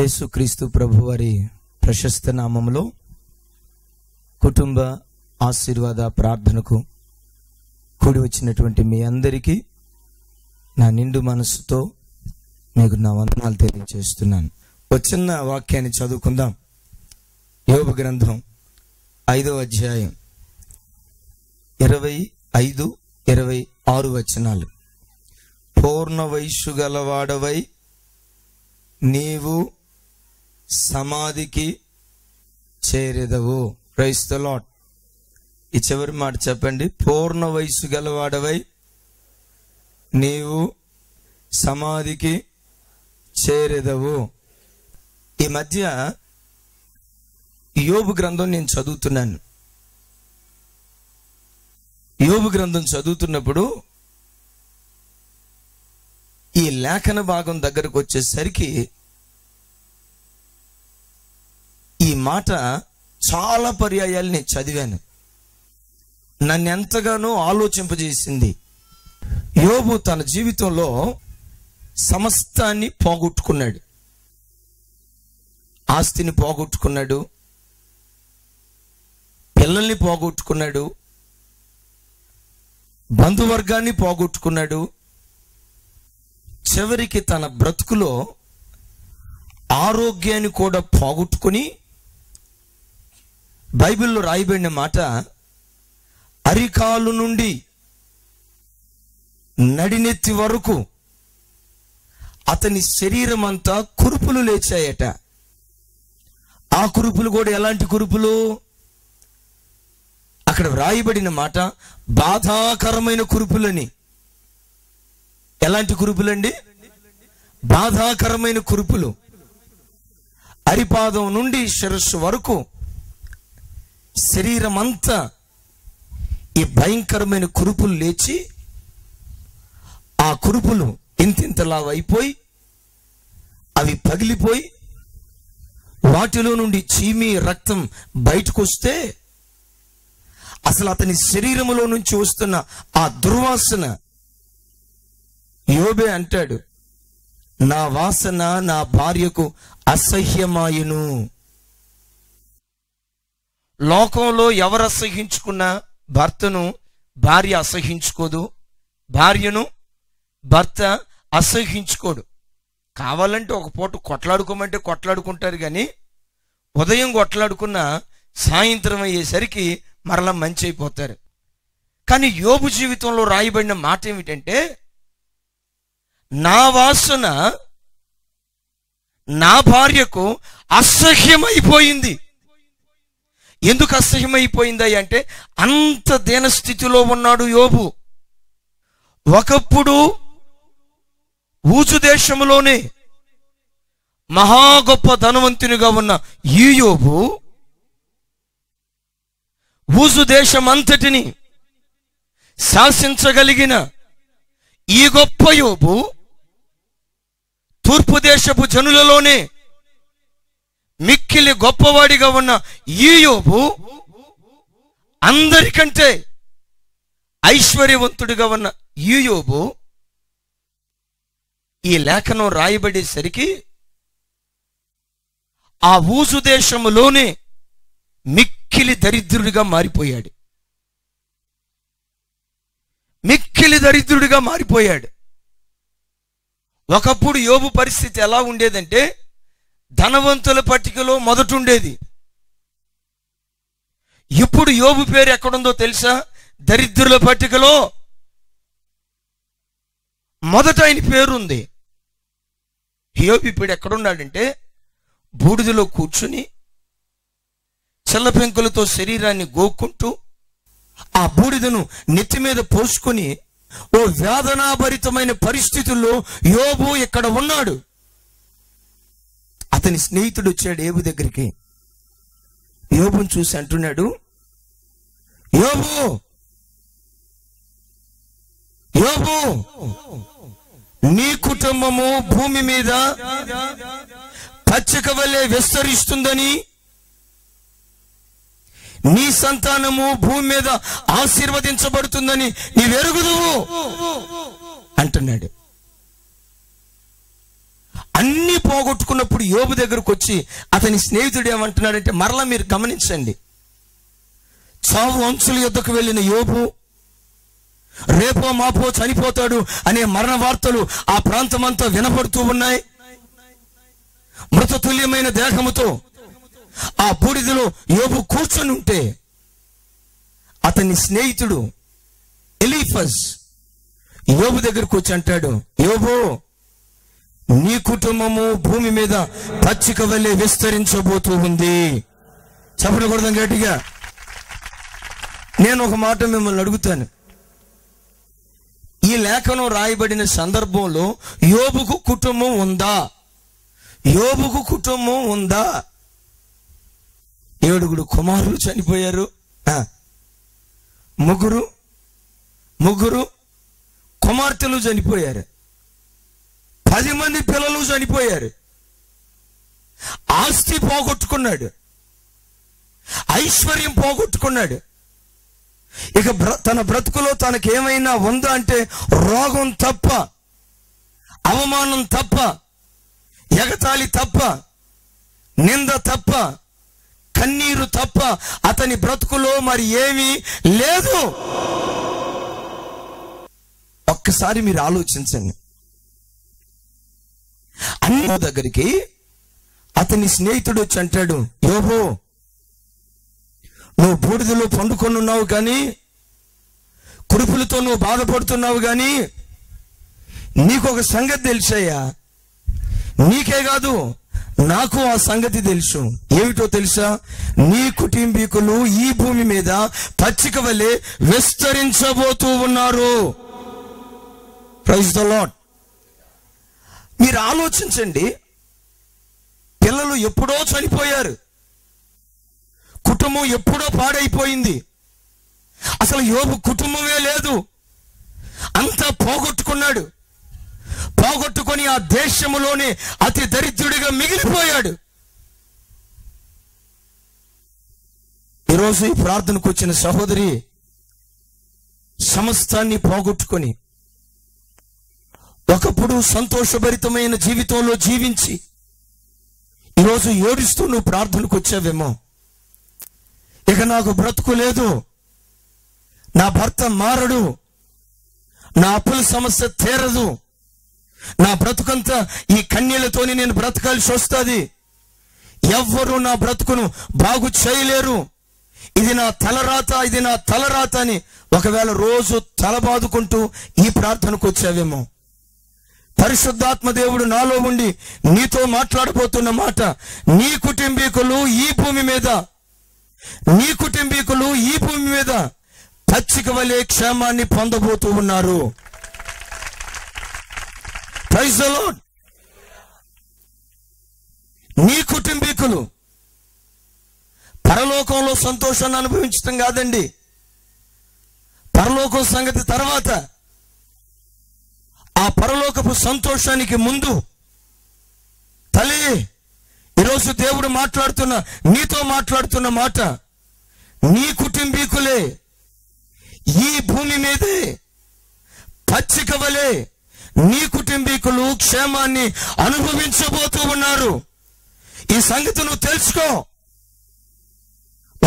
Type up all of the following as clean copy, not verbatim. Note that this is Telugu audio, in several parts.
యేసుక్రీస్తు ప్రభువారి ప్రశస్త నామములో కుటుంబ ఆశీర్వాద ప్రార్థనకు కూడి వచ్చినటువంటి మీ అందరికీ నా నిండు మనసుతో మీకు నా వందనాలు తెలియజేస్తున్నాను. చిన్న వాక్యాన్ని చదువుకుందాం. యోబు గ్రంథం 5వ అధ్యాయం 25, 26 వచనాలు. పూర్ణ వయస్సు గలవాడవై నీవు సమాధికి చేరెదవు. Praise the Lord. ఈ చివరి మాట చెప్పండి. పూర్ణ వయస్సు గలవాడవై నీవు సమాధికి చేరెదవు. ఈ మధ్య యోబు గ్రంథం నేను చదువుతున్నాను. యోబు గ్రంథం చదువుతున్నప్పుడు ఈ లేఖన భాగం దగ్గరకు వచ్చేసరికి ఈ మాట చాలా పర్యాయాలు నేను చదివాను. నన్ను ఎంతగానో ఆలోచింపజేసింది. యోబు తన జీవితంలో సమస్తాన్ని పోగొట్టుకున్నాడు. ఆస్తిని పోగొట్టుకున్నాడు, పిల్లల్ని పోగొట్టుకున్నాడు, బంధువర్గాన్ని పోగొట్టుకున్నాడు. చివరికి తన బ్రతుకులో ఆరోగ్యాన్ని కూడా పోగొట్టుకుని, బైబిల్లో రాయబడిన మాట, అరికాలు నుండి నడినెత్తి వరకు అతని శరీరం అంతా కురుపులు లేచాయట. ఆ కురుపులు కూడా ఎలాంటి కురుపులు? అక్కడ వ్రాయబడిన మాట బాధాకరమైన కురుపులని. ఎలాంటి కురుపులండి? బాధాకరమైన కురుపులు. అరిపాదం నుండి శిరస్సు వరకు శరీరం అంతా ఈ భయంకరమైన కురుపులు లేచి, ఆ కురుపులు ఇంతింతలా అయిపోయి అవి పగిలిపోయి వాటిలో నుండి చీమి రక్తం బయటకు వస్తే అసలు అతని శరీరములో నుంచి వస్తున్న ఆ దుర్వాసన, యోబే అంటాడు, నా వాసన నా భార్యకు అసహ్యమాయును. లోకంలో ఎవరు అసహ్యించుకున్నా భర్తను భార్య అసహ్యించుకోదు, భార్యను భర్త అసహ్యించుకోడు. కావాలంటే ఒక పూట కొట్లాడుకోమంటే కొట్లాడుకుంటారు, కానీ ఉదయం కొట్లాడుకున్న సాయంత్రం అయ్యేసరికి మరలా మంచి అయిపోతారు. కానీ యోబు జీవితంలో రాయబడిన మాట ఏమిటంటే, నా వాసన నా భార్యకు అసహ్యమైపోయింది. ఎందుకు అసహ్యమైపోయింది అంటే, అంత దీనస్థితిలో ఉన్నాడు యోబు. ఒకప్పుడు ఊజు దేశంలోనే మహా గొప్ప ధనవంతునిగా ఉన్న ఈ యోబు ఊజు దేశం అంతటిని శాసించగలిగిన ఈ గొప్ప యోబు తూర్పు దేశపు జనులలోనే మిక్కిలి గొప్పవాడిగా ఉన్న ఈ యోబు అందరికంటే ఐశ్వర్యవంతుడిగా ఉన్న ఈ యోబు ఈ లేఖనం రాయబడేసరికి ఆ ఊజు దేశములోనే మిక్కిలి దరిద్రుడిగా మారిపోయాడు. మిక్కిలి దరిద్రుడిగా మారిపోయాడు. ఒకప్పుడు యోబు పరిస్థితి ఎలా ఉండేదంటే, ధనవంతుల పట్టికలో మొదటుండేది. ఇప్పుడు యోబు పేరు ఎక్కడుందో తెలుసా? దరిద్రుల పట్టికలో మొదట ఆయన పేరుంది. యోబు ఇప్పుడు ఎక్కడున్నాడంటే, బూడిదలో కూర్చుని చల్ల పెంకులతో శరీరాన్ని గోక్కుంటూ ఆ బూడిదను నెత్తి మీద పోసుకొని ఓ వేదనాభరితమైన పరిస్థితుల్లో యోబు ఇక్కడ ఉన్నాడు. అతని స్నేహితుడు వచ్చాడు యోబు దగ్గరికి. యోబుని చూసి అంటున్నాడు, యోబు యోబు, నీ కుటుంబము భూమి మీద పచ్చిక వలె విస్తరిస్తుందని, నీ సంతానము భూమి మీద ఆశీర్వదించబడుతుందని నీవెరుగుదువు అంటున్నాడు. అన్ని పోగొట్టుకున్నప్పుడు యోబు దగ్గరకు వచ్చి అతని స్నేహితుడు ఏమంటున్నాడంటే, మరలా మీరు గమనించండి, చావు అంచుల యొద్దకు వెళ్ళిన యోబు రేపో మాపో చనిపోతాడు అనే మరణ వార్తలు ఆ ప్రాంతమంతా వినపడుతూ ఉన్నాయి. మృతతుల్యమైన దేహముతో ఆ బూడిదలో యోబు కూర్చొని ఉంటే అతని స్నేహితుడు ఎలీఫజ్ యోబు దగ్గరకు వచ్చి అంటాడు, యోబు, నీ కుటుంబము భూమి మీద పచ్చిక వల్లే విస్తరించబోతూ ఉంది. చెప్పకూడదు గట్టిగా. నేను ఒక మాట మిమ్మల్ని అడుగుతాను, ఈ లేఖనం రాయబడిన సందర్భంలో యోబుకు కుటుంబం ఉందా? యోబుకు కుటుంబం ఉందా? 7 కుమారులు చనిపోయారు, ముగ్గురు కుమార్తెలు చనిపోయారు, 10 మంది పిల్లలు చనిపోయారు. ఆస్తి పోగొట్టుకున్నాడు, ఐశ్వర్యం పోగొట్టుకున్నాడు. ఇక తన బ్రతుకులో తనకేమైనా ఉందా అంటే రోగం తప్ప, అవమానం తప్ప, ఎగతాళి తప్ప, నింద తప్ప, కన్నీరు తప్ప అతని బ్రతుకులో మరి ఏమీ లేదు. ఒక్కసారి మీరు ఆలోచించండి. అన్న దగ్గరికి అతని స్నేహితుడు వచ్చి అంటాడు, యోబు, నువ్వు బూడిదలో పండుకొని ఉన్నావు కానీ, కురుపులతో నువ్వు బాధపడుతున్నావు కానీ, నీకు ఒక సంగతి తెలుసయ్యా, నీకే కాదు నాకు ఆ సంగతి తెలుసు. ఏమిటో తెలుసా? నీ కుటుంబీకులు ఈ భూమి మీద పచ్చిక వలె విస్తరించబోతూ ఉన్నారు. Praise the Lord. మీరు ఆలోచించండి, పిల్లలు ఎప్పుడో చనిపోయారు, కుటుంబం ఎప్పుడో పాడైపోయింది, అసలు యోబు కుటుంబమే లేదు, అంతా పోగొట్టుకున్నాడు. పోగొట్టుకొని ఆ దేశములోనే అతి దరిద్రుడిగా మిగిలిపోయాడు. ఈరోజు ఈ ప్రార్థనకు వచ్చిన సహోదరి సమస్తాన్ని పోగొట్టుకొని ఒకప్పుడు సంతోషభరితమైన జీవితంలో జీవించి ఈరోజు ఏడుస్తూ నువ్వు ప్రార్థనకు వచ్చావేమో. ఇక నాకు బ్రతుకు లేదు, నా భర్త మారడు, నా అప్పుల సమస్య తీరదు, నా బ్రతుకంతా ఈ కన్యలతోని నేను బ్రతకాల్సి వస్తుంది, ఎవ్వరూ నా బ్రతుకును బాగు చేయలేరు, ఇది నా తలరాత, ఇది నా తలరాత అని ఒకవేళ రోజు తలబాదుకుంటూ ఈ ప్రార్థనకు వచ్చావేమో. పరిశుద్ధాత్మ దేవుడు నాలో ఉండి నీతో మాట్లాడబోతున్న మాట, నీ కుటుంబీకులు ఈ భూమి మీద పచ్చిక వలె క్షేమాన్ని పొందబోతూ ఉన్నారు. Praise the Lord. నీ కుటుంబీకులు పరలోకంలో సంతోషాన్ని అనుభవించడం కాదండి, పరలోకం సంగతి తర్వాత. ఆ పరలోకపు సంతోషానికి ముందు తల్లి, ఈరోజు దేవుడు నీతో మాట్లాడుతున్న మాట, నీ కుటుంబీకులే ఈ భూమి మీదే పచ్చిక వలె నీ కుటుంబీకులు క్షేమాన్ని అనుభవించబోతూ ఉన్నారు. ఈ సంగతి నువ్వు తెలుసుకో.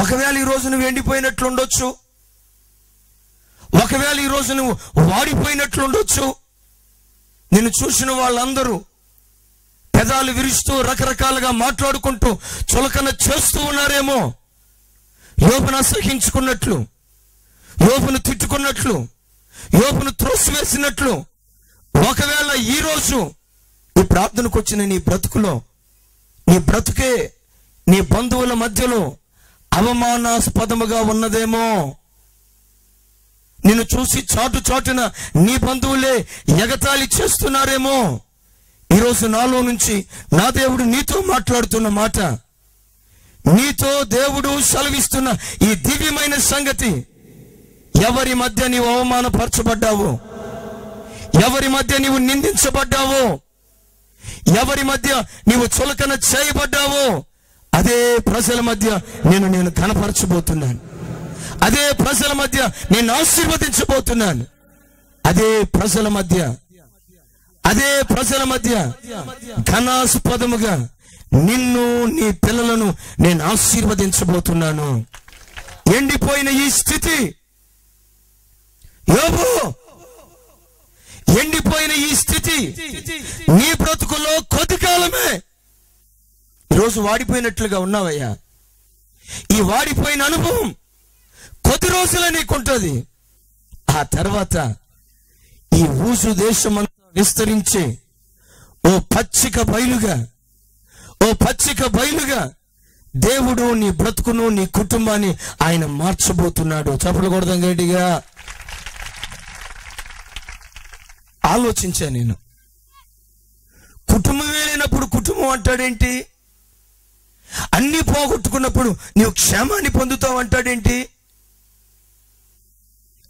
ఒకవేళ ఈరోజు నువ్వు ఎండిపోయినట్లుండొచ్చు, ఒకవేళ ఈరోజు నువ్వు వాడిపోయినట్లుండొచ్చు, నిన్ను చూసిన వాళ్ళందరూ పెదాలు విరుస్తూ రకరకాలుగా మాట్లాడుకుంటూ చులకన చేస్తూ ఉన్నారేమో. యోబును అసహించుకున్నట్లు, యోబును తిట్టుకున్నట్లు, యోబును త్రోసివేసినట్లు ఒకవేళ ఈరోజు ఈ ప్రార్థనకు వచ్చిన నీ బ్రతుకులో, నీ బ్రతుకే నీ బంధువుల మధ్యలో అవమానాస్పదముగా ఉన్నదేమో. నిన్ను చూసి చాటున నీ బంధువులే ఎగతాళి చేస్తున్నారేమో. ఈరోజు నాలో నుంచి నా దేవుడు నీతో మాట్లాడుతున్న మాట, నీతో దేవుడు సెలవిస్తున్న ఈ దివ్యమైన సంగతి, ఎవరి మధ్య నీవు అవమానపరచబడ్డావో, ఎవరి మధ్య నీవు నిందించబడ్డావో, ఎవరి మధ్య నీవు చులకన చేయబడ్డావో, అదే ప్రజల మధ్య నేను కనపరచబోతున్నాను, అదే ప్రజల మధ్య నేను ఆశీర్వదించబోతున్నాను, అదే ప్రజల మధ్య అదే ప్రజల మధ్య ఘనాస్పదముగా నిన్ను నీ పిల్లలను నేను ఆశీర్వదించబోతున్నాను. ఎండిపోయిన ఈ స్థితి యోబు, ఎండిపోయిన ఈ స్థితి నీ బ్రతుకులో కొద్ది కాలమే. ఈరోజు వాడిపోయినట్లుగా ఉన్నావయ్యా. ఈ వాడిపోయిన అనుభవం కొద్ది రోజులే నీకుంటుంది. ఆ తర్వాత ఈ ఊసు దేశమంతా విస్తరించి ఓ పచ్చిక బయలుగా దేవుడు నీ బ్రతుకును నీ కుటుంబాన్ని ఆయన మార్చబోతున్నాడు. చప్పట్లు కొడదాం గట్టిగా. ఆలోచించా నేను. కుటుంబం లేనప్పుడు కుటుంబం అంటాడేంటి? అన్ని పోగొట్టుకున్నప్పుడు నీవు క్షేమాన్ని పొందుతావు అంటాడేంటి?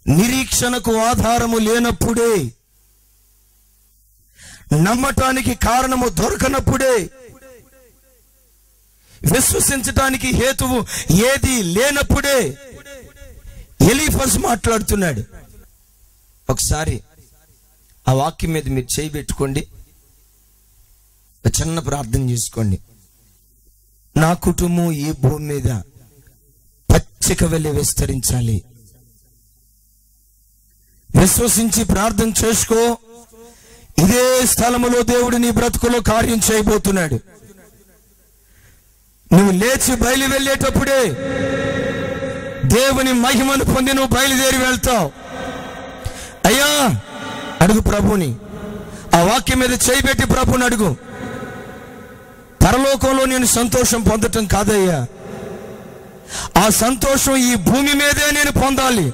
నిరీక్షణకు ఆధారము లేనప్పుడే, నమ్మటానికి కారణము దొరకనప్పుడే, విశ్వసించటానికి హేతువు ఏది లేనప్పుడే ఎలీఫజ్ మాట్లాడుతున్నాడు. ఒకసారి ఆ వాక్యం మీద మీరు చేయి పెట్టుకోండి, చిన్న ప్రార్థన చేసుకోండి. నా కుటుంబం ఈ భూమి మీద పచ్చిక వెళ్ళి విస్తరించాలి. విశ్వసించి ప్రార్థన చేసుకో. ఇదే స్థలములో దేవుడు నీ బ్రతుకులో కార్యం చేయబోతున్నాడు. నువ్వు లేచి బయలు వెళ్ళేటప్పుడే దేవుని మహిమను పొంది నువ్వు బయలుదేరి వెళ్తావు. అయ్యా అడుగు ప్రభుని. ఆ వాక్యం మీద చేయబెట్టి ప్రభుని అడుగు. పరలోకంలో నేను సంతోషం పొందటం కాదయ్యా, ఆ సంతోషం ఈ భూమి మీదే నేను పొందాలి.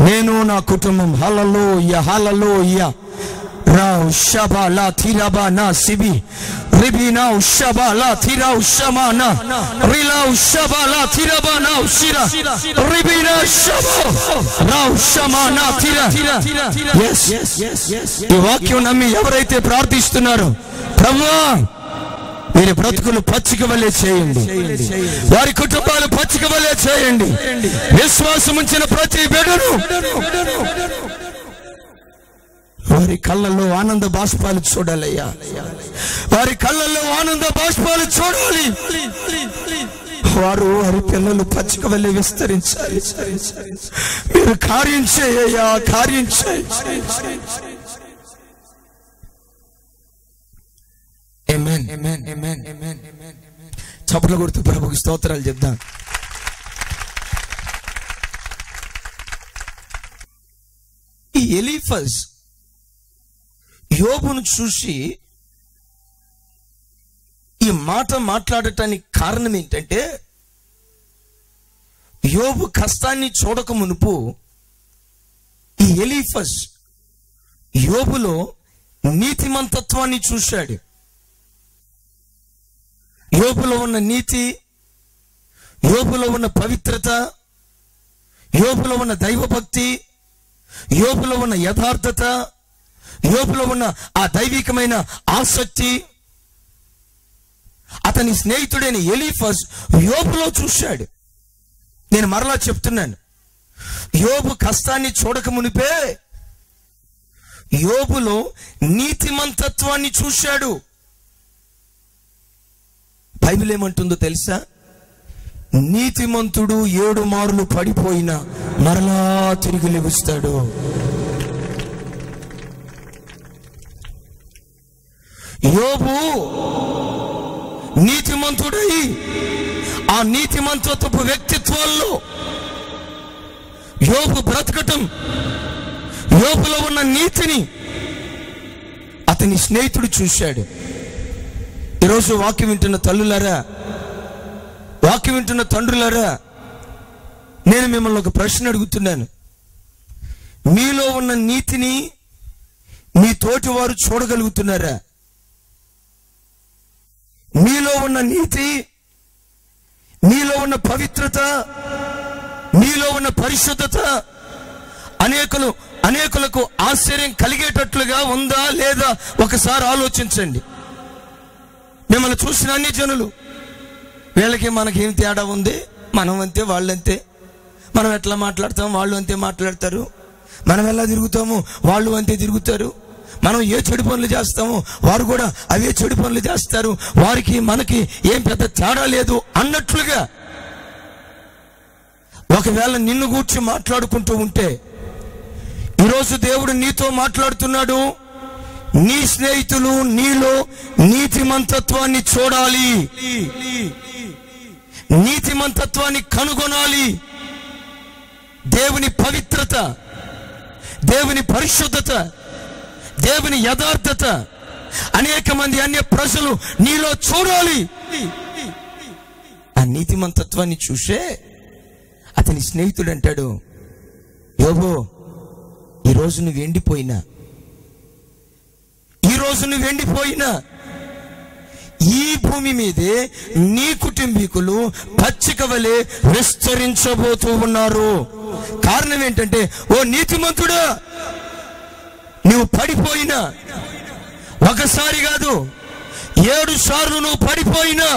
నేను నా కుటుంబం. హల్లెలూయా హల్లెలూయా. రావ్ షబా లా తిరబా నా సిబి రిబినా షబా లా తిరా షమానా రిలా షబా లా తిరబా నా షిరా రిబినా షబా రావ్ షమానా తిరా. ఈ వాక్యం నమ్మి ఎవరైతే ప్రార్థిస్తున్నారో, ప్రభువా వీరి బ్రతుకులు పచ్చిక వలె చేయండి, వారి కుటుంబాలు పచ్చిక వలె చేయండి. విశ్వాసం ఉంచిన ప్రతి బిడ్డను వారి కళ్ళల్లో ఆనంద బాష్పాలు చూడాలయ్యా. వారి కళ్ళల్లో ఆనంద బాష్పాలు చూడాలి. వారు వారి పిల్లలు పచ్చిక వలె విస్తరించాలి. మీరు కార్యం చేయ్యా, కార్యం చేయి. చప్పట్లు కొడుతూ ప్రభుకి స్తోత్రాలు చెప్దాం. ఈ ఎలీఫజ్ యోబును చూసి ఈ మాట మాట్లాడటానికి కారణం ఏంటంటే, యోబు కష్టాన్ని చూడక మునుపు ఈ ఎలీఫజ్ యోబులో నీతిమంతత్వాన్ని చూశాడు. యోబులో ఉన్న నీతి, యోబులో ఉన్న పవిత్రత, యోబులో ఉన్న దైవభక్తి, యోబులో ఉన్న యథార్థత, యోబులో ఉన్న ఆ దైవికమైన ఆసక్తి అతని స్నేహితుడైన ఎలీఫజ్ యోబులో చూశాడు. నేను మరలా చెప్తున్నాను, యోబు కష్టాన్ని చూడక మునిపే యోబులో నీతిమంతత్వాన్ని చూశాడు. బైబిల్ ఏమంటుందో తెలుసా? నీతిమంతుడు 7 మారులు పడిపోయినా మరలా తిరిగి లెగుస్తాడు. యోబు నీతిమంతుడై ఆ నీతిమంతత్వపు వ్యక్తిత్వాల్లో యోబు బ్రతకటం, యోబులో ఉన్న నీతిని అతని స్నేహితుడు చూశాడు. ఈరోజు వాక్యం వింటున్న తల్లులారా, వాక్యం వింటున్న తండ్రులారా, నేను మిమ్మల్ని ఒక ప్రశ్న అడుగుతున్నాను. మీలో ఉన్న నీతిని మీ తోటి వారు చూడగలుగుతున్నారా? మీలో ఉన్న నీతి, మీలో ఉన్న పవిత్రత, మీలో ఉన్న పరిశుద్ధత అనేకులకు ఆశ్చర్యం కలిగేటట్లుగా ఉందా లేదా ఒకసారి ఆలోచించండి. మిమ్మల్ని చూసిన అన్ని జనులు, వీళ్ళకి మనకేం తేడా ఉంది, మనం అంతే వాళ్ళంతే, మనం ఎట్లా మాట్లాడతాం వాళ్ళు అంతే మాట్లాడతారు, మనం ఎలా తిరుగుతాము వాళ్ళు అంతే తిరుగుతారు, మనం ఏ చెడు పనులు చేస్తామో వారు కూడా అవే చెడు పనులు చేస్తారు, వారికి మనకి ఏం పెద్ద తేడా లేదు అన్నట్లుగా ఒకవేళ నిన్ను గూర్చి మాట్లాడుకుంటూ ఉంటే, ఈరోజు దేవుడు నీతో మాట్లాడుతున్నాడు. నీ స్నేహితులు నీలో నీతిమంతత్వాన్ని చూడాలి, నీతిమంతత్వాన్ని కనుగొనాలి. దేవుని పవిత్రత, దేవుని పరిశుద్ధత, దేవుని యథార్థత అనేక మంది అన్య ప్రజలు నీలో చూడాలి. ఆ నీతిమంతత్వాన్ని చూసే అతని స్నేహితుడు అంటాడు, యోబు, ఈరోజు నువ్వు ఎండిపోయినా, ఈరోజు నువ్వు ఎండిపోయినా ఈ భూమి మీదే నీ కుటుంబీకులు పచ్చిక వలె విస్తరించబోతూ ఉన్నారు. కారణం ఏంటంటే, ఓ నీతిమంతుడా, నువ్వు పడిపోయినా, ఒకసారి కాదు 7 సార్లు నువ్వు పడిపోయినా,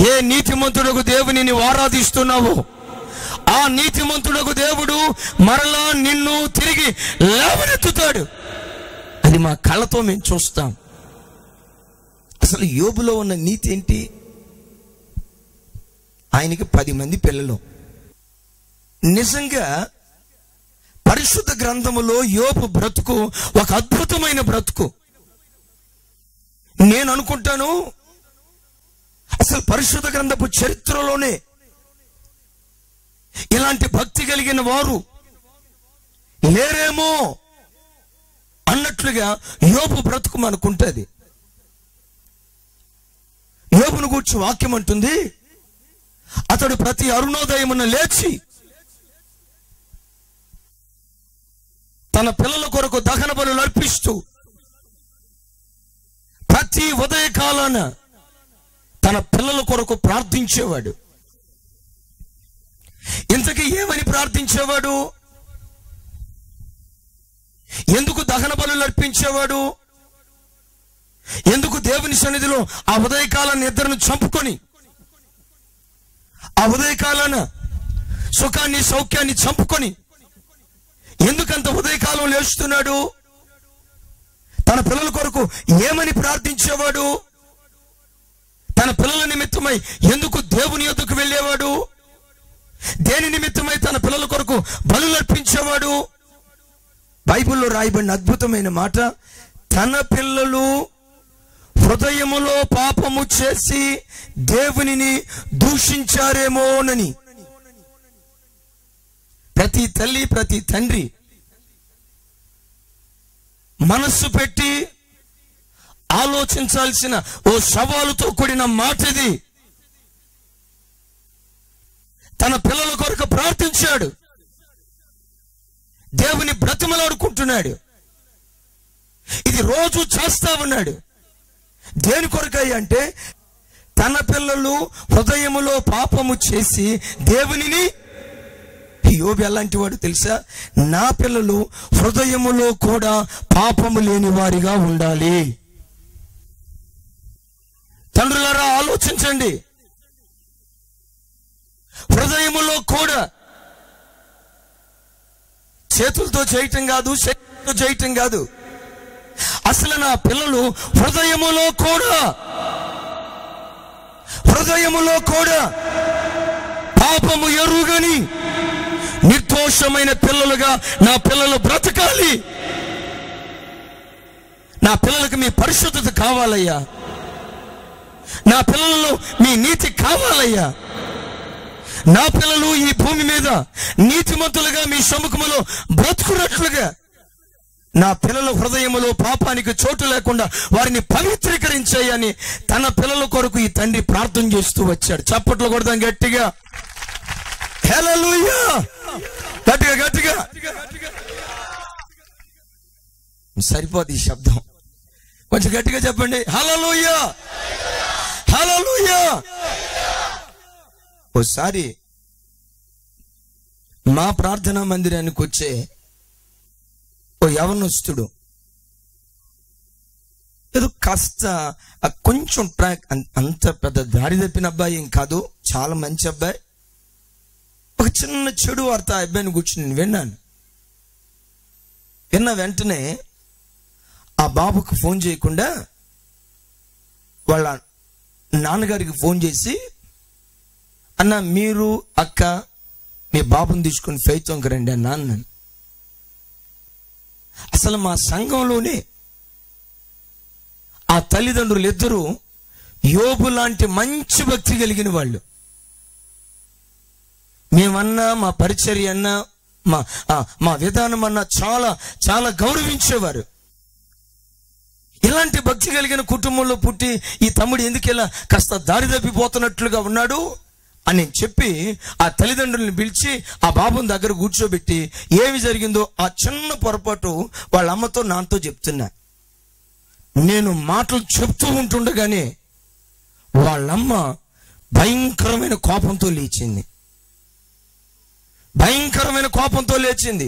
ఏ నీతిమంతుడకు దేవుని నువ్వు ఆరాధిస్తున్నావు, ఆ నీతిమంతుడకు దేవుడు మరలా నిన్ను తిరిగి లేవనెత్తుతాడు. అది మా కళ్ళతో మేము చూస్తాం. అసలు యోబులో ఉన్న నీతి ఏంటి? ఆయనకి 10 మంది పిల్లలు. నిజంగా పరిశుద్ధ గ్రంథములో యోబు బ్రతుకు ఒక అద్భుతమైన బ్రతుకు. నేను అనుకుంటాను, అసలు పరిశుద్ధ గ్రంథపు చరిత్రలోనే ఇలాంటి భక్తి కలిగిన వారు లేరేమో అన్నట్లుగా యోబు బ్రతుకు మనకుంటుంది. యోబును గూర్చి వాక్యం అంటుంది, అతడు ప్రతి అరుణోదయమున లేచి తన పిల్లల కొరకు దహన బలులు అర్పిస్తూ ప్రతి ఉదయకాలాన తన పిల్లల కొరకు ప్రార్థించేవాడు. ఇంతకీ ఏమని ప్రార్థించేవాడు? ఎందుకు దహన బలులు అర్పించేవాడు? ఎందుకు దేవుని సన్నిధిలో ఆ ఉదయకాల నిద్రను చంపుకొని, ఆ ఉదయకాలాన సుఖాన్ని సౌఖ్యాన్ని చంపుకొని ఎందుకంత ఉదయకాలం లేస్తున్నాడు? తన పిల్లల కొరకు ఏమని ప్రార్థించేవాడు? తన పిల్లల నిమిత్తమై ఎందుకు దేవుని యొద్దకు వెళ్ళేవాడు? దేని నిమిత్తమై తన పిల్లల కొరకు బలులు అర్పించేవాడు? బైబిల్లో రాయబడిన అద్భుతమైన మాట, తన పిల్లలు హృదయములో పాపము చేసి దేవునిని దూషించారేమోనని. ప్రతి తల్లి, ప్రతి తండ్రి మనస్సు పెట్టి ఆలోచించాల్సిన ఓ సవాలుతో కూడిన మాట ఇది. తన పిల్లల కొరకు ప్రార్థించాడు, దేవుని బ్రతిమలాడుకుంటున్నాడు. ఇది రోజు చేస్తా ఉన్నాడు. దేని కొరకయ్య అంటే, తన పిల్లలు హృదయములో పాపము చేసి దేవునిని, యోబు ఎలాంటి వాడు తెలుసా? నా పిల్లలు హృదయములో కూడా పాపము లేని వారిగా ఉండాలి. తండ్రులారా ఆలోచించండి. హృదయములో కూడా, చేతులతో చేయటం కాదు, శక్తితో చేయటం కాదు, అసలు నా పిల్లలు హృదయములో కూడా పాపము ఎరుగని నిర్దోషమైన పిల్లలుగా నా పిల్లలు బ్రతకాలి. నా పిల్లలకు మీ పరిశుద్ధత కావాలయ్యా, నా పిల్లలలో మీ నీతి కావాలయ్యా. నా పిల్లలు ఈ భూమి మీద నీతిమంతులుగా మీ సముఖములో బ్రతుకున్నట్లుగా నా పిల్లల హృదయములో పాపానికి చోటు లేకుండా వారిని పవిత్రీకరించాయని తన పిల్లల కొరకు ఈ తండ్రి ప్రార్థన చేస్తూ వచ్చాడు. చప్పట్లు కొడదాం గట్టిగా, హల్లెలూయా, గట్టిగా గట్టిగా. సరిపోదు ఈ శబ్దం, కొంచెం గట్టిగా చెప్పండి, హల్లెలూయా, హల్లెలూయా. ఓసారి మా ప్రార్థనా మందిరానికి వచ్చే ఓ యవనస్తుడు ఏదో కాస్త కొంచెం ట్రాక్, అంత పెద్ద దారి తప్పిన అబ్బాయి ఏం కాదు, చాలా మంచి అబ్బాయి. ఒక చిన్న చెడు వార్త ఆ అబ్బాయిని కూర్చుని నేను విన్న వెంటనే బాబుకు ఫోన్ చేయకుండా వాళ్ళ నాన్నగారికి ఫోన్ చేసి, అన్న మీరు అక్క మీ బాబుని తీసుకుని ఫెయిత్కి రండి అన్న అన్నాను. అసలు మా సంఘంలోనే ఆ తల్లిదండ్రులు ఇద్దరు యోబు లాంటి మంచి భక్తి కలిగిన వాళ్ళు. మేమన్నా, మా పరిచర్య అన్నా, మా విధానం అన్నా చాలా చాలా గౌరవించేవారు. ఇలాంటి భక్తి కలిగిన కుటుంబంలో పుట్టి ఈ తమ్ముడు ఎందుకు ఇలా కాస్త దారి తప్పిపోతున్నట్లుగా ఉన్నాడు అని చెప్పి ఆ తల్లిదండ్రులను పిలిచి ఆ బాబుని దగ్గర కూర్చోబెట్టి ఏమి జరిగిందో ఆ చిన్న పొరపాటు వాళ్ళ అమ్మతో నాన్నతో చెప్తున్నా. నేను మాటలు చెప్తూ ఉంటుండగానే వాళ్ళమ్మ భయంకరమైన కోపంతో లేచింది. భయంకరమైన కోపంతో లేచింది.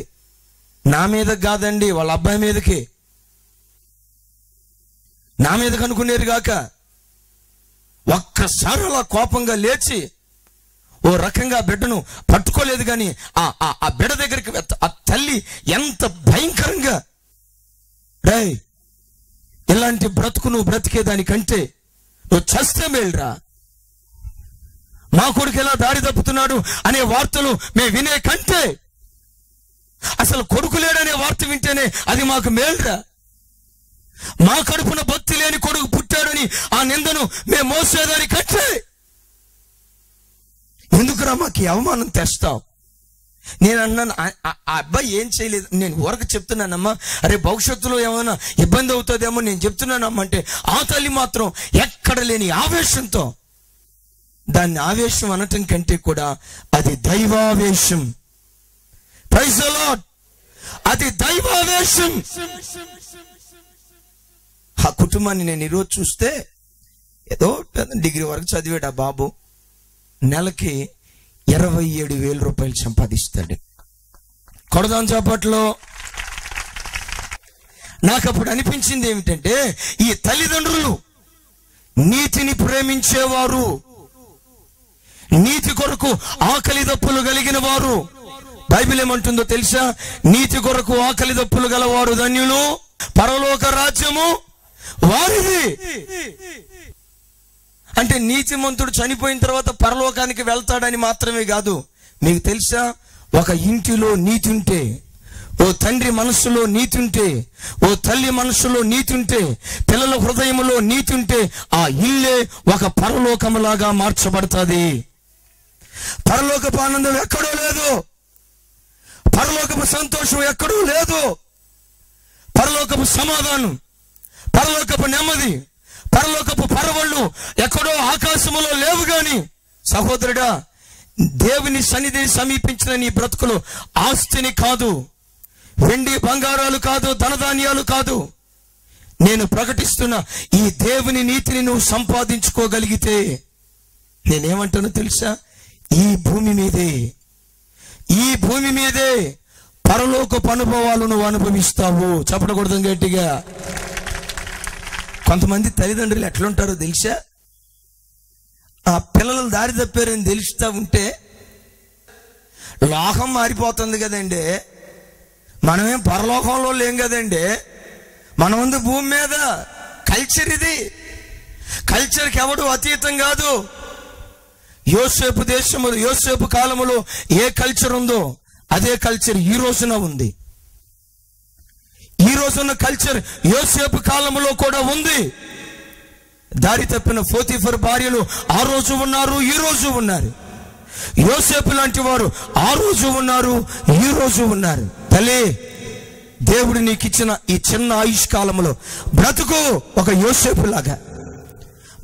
నా మీద కాదండి, వాళ్ళ అబ్బాయి మీదకి. నా మీదకి అనుకునేరు గాక ఒక్కసారి అలా కోపంగా లేచి ఓ రకంగా బిడ్డను పట్టుకోలేదు. కానీ ఆ బిడ్డ దగ్గరికి ఆ తల్లి ఎంత భయంకరంగా, రేయ్ ఇలాంటి బ్రతుకు నువ్వు బ్రతికేదానికంటే నువ్వు చస్తే మేలురా, మా కొడుకు ఎలా దారి తప్పుతున్నాడు అనే వార్తలు మేము వినే కంటే అసలు కొడుకు లేడనే వార్త వింటేనే అది మాకు మేలురా. మా కడుపున భక్తి లేని కొడుకు పుట్టాడని ఆ నిందను మేము మోసేదాని కంటే ఎందుకురా మాకు అవమానం తెస్తావు? నేను అన్నాను, ఆ అబ్బాయి ఏం చేయలేదు, నేను ఊరకు చెప్తున్నానమ్మా, అరే భవిష్యత్తులో ఏమైనా ఇబ్బంది అవుతుందేమో నేను చెప్తున్నానమ్మా అంటే ఆ తల్లి మాత్రం ఎక్కడ లేని ఆవేశంతో, దాన్ని ఆవేశం అనటం కంటే కూడా అది దైవావేశం. Praise the lord. అది దైవావేశం. ఆ కుటుంబాన్ని నేను ఈరోజు చూస్తే ఏదో డిగ్రీ వరకు చదివాడు ఆ బాబు, నెలకి 27,000 రూపాయలు సంపాదిస్తాడు. కొడదాం చాపట్లో. నాకు అప్పుడు అనిపించింది ఏమిటంటే, ఈ తల్లిదండ్రులు నీతిని ప్రేమించేవారు, నీతి కొరకు ఆకలి దప్పులు కలిగిన వారు. బైబిల్ ఏమంటుందో తెలుసా? నీతి కొరకు ఆకలి దప్పులు గలవారు ధన్యులు, పరలోక రాజ్యము వారిది. అంటే నీతిమంతుడు చనిపోయిన తర్వాత పరలోకానికి వెళ్తాడని మాత్రమే కాదు. మీకు తెలుసా, ఒక ఇంటిలో నీతి ఉంటే, ఓ తండ్రి మనస్సులో నీతి ఉంటే, ఓ తల్లి మనస్సులో నీతి ఉంటే, పిల్లల హృదయంలో నీతి ఉంటే ఆ ఇల్లే ఒక పరలోకములాగా మార్చబడుతుంది. పరలోకపు ఆనందం ఎక్కడో లేదు, పరలోకపు సంతోషం ఎక్కడో లేదు, పరలోకపు సమాధానం, పరలోకపు నెమ్మది, పరలోకపు పరవళ్ళు ఎక్కడో ఆకాశములో లేవు. గాని సహోదరుడా, దేవుని సన్నిధిని సమీపించిన నీ బ్రతుకులు ఆస్తిని కాదు, వెండి బంగారాలు కాదు, ధనధాన్యాలు కాదు. నేను ప్రకటిస్తున్న ఈ దేవుని నీతిని నువ్వు సంపాదించుకోగలిగితే నేనేమంటానో తెలుసా? ఈ భూమి మీదే పరలోకపు అనుభవాలు నువ్వు అనుభవిస్తావు. చెప్పకూడదు గట్టిగా. కొంతమంది తల్లిదండ్రులు ఎట్లుంటారో తెలుసా? ఆ పిల్లలు దారి తప్పారని తెలుస్తా ఉంటే లోకం మారిపోతుంది కదండి, మనమేం పరలోకంలో లేం కదండి, మన ముందు భూమి మీద కల్చర్ ఇది. కల్చర్కి ఎవడు అతీతం కాదు. యోసేపు దేశములో, యోసేపు కాలములో ఏ కల్చర్ ఉందో అదే కల్చర్ ఈ రోజున ఉంది. ఈ రోజున్న కల్చర్ యోసేపు కాలంలో కూడా ఉంది. దారి తప్పిన పోతీఫర్ భార్యలు ఆ రోజు ఉన్నారు, ఈ రోజు ఉన్నారు. యోసేపు లాంటి వారు ఆ రోజు ఉన్నారు, ఈ రోజు ఉన్నారు. తల్లి, దేవుడు నీకు ఇచ్చిన ఈ చిన్న ఆయుష్కాలంలో బ్రతుకు ఒక యోసేపు లాగా,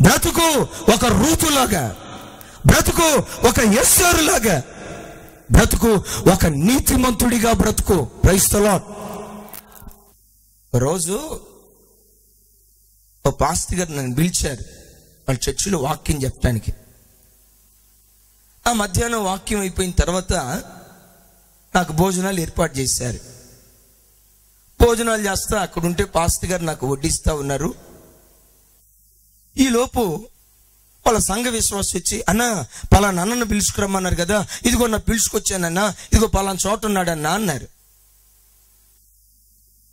బ్రతుకు ఒక రూతులాగా, బ్రతుకు ఒక ఎస్తేరు లాగా, బ్రతుకు ఒక నీతిమంతుడిగా బ్రతుకు. Praise the Lord. రోజు ఓ పాస్టర్ గారు నన్ను పిలిచారు వాళ్ళ చర్చిలో వాక్యం చెప్పడానికి. ఆ మధ్యాహ్నం వాక్యం అయిపోయిన తర్వాత నాకు భోజనాలు ఏర్పాటు చేశారు. భోజనాలు చేస్తా అక్కడ ఉంటే పాస్టర్ గారు నాకు వడ్డిస్తా ఉన్నారు. ఈలోపు వాళ్ళ సంఘ విశ్వాసం వచ్చి, అన్న పలానా అన్నను పిలుచుకురమ్మన్నారు కదా, ఇదిగో నా పిలుచుకొచ్చానన్నా, ఇదిగో పలానా చోట ఉన్నాడన్నా అన్నారు.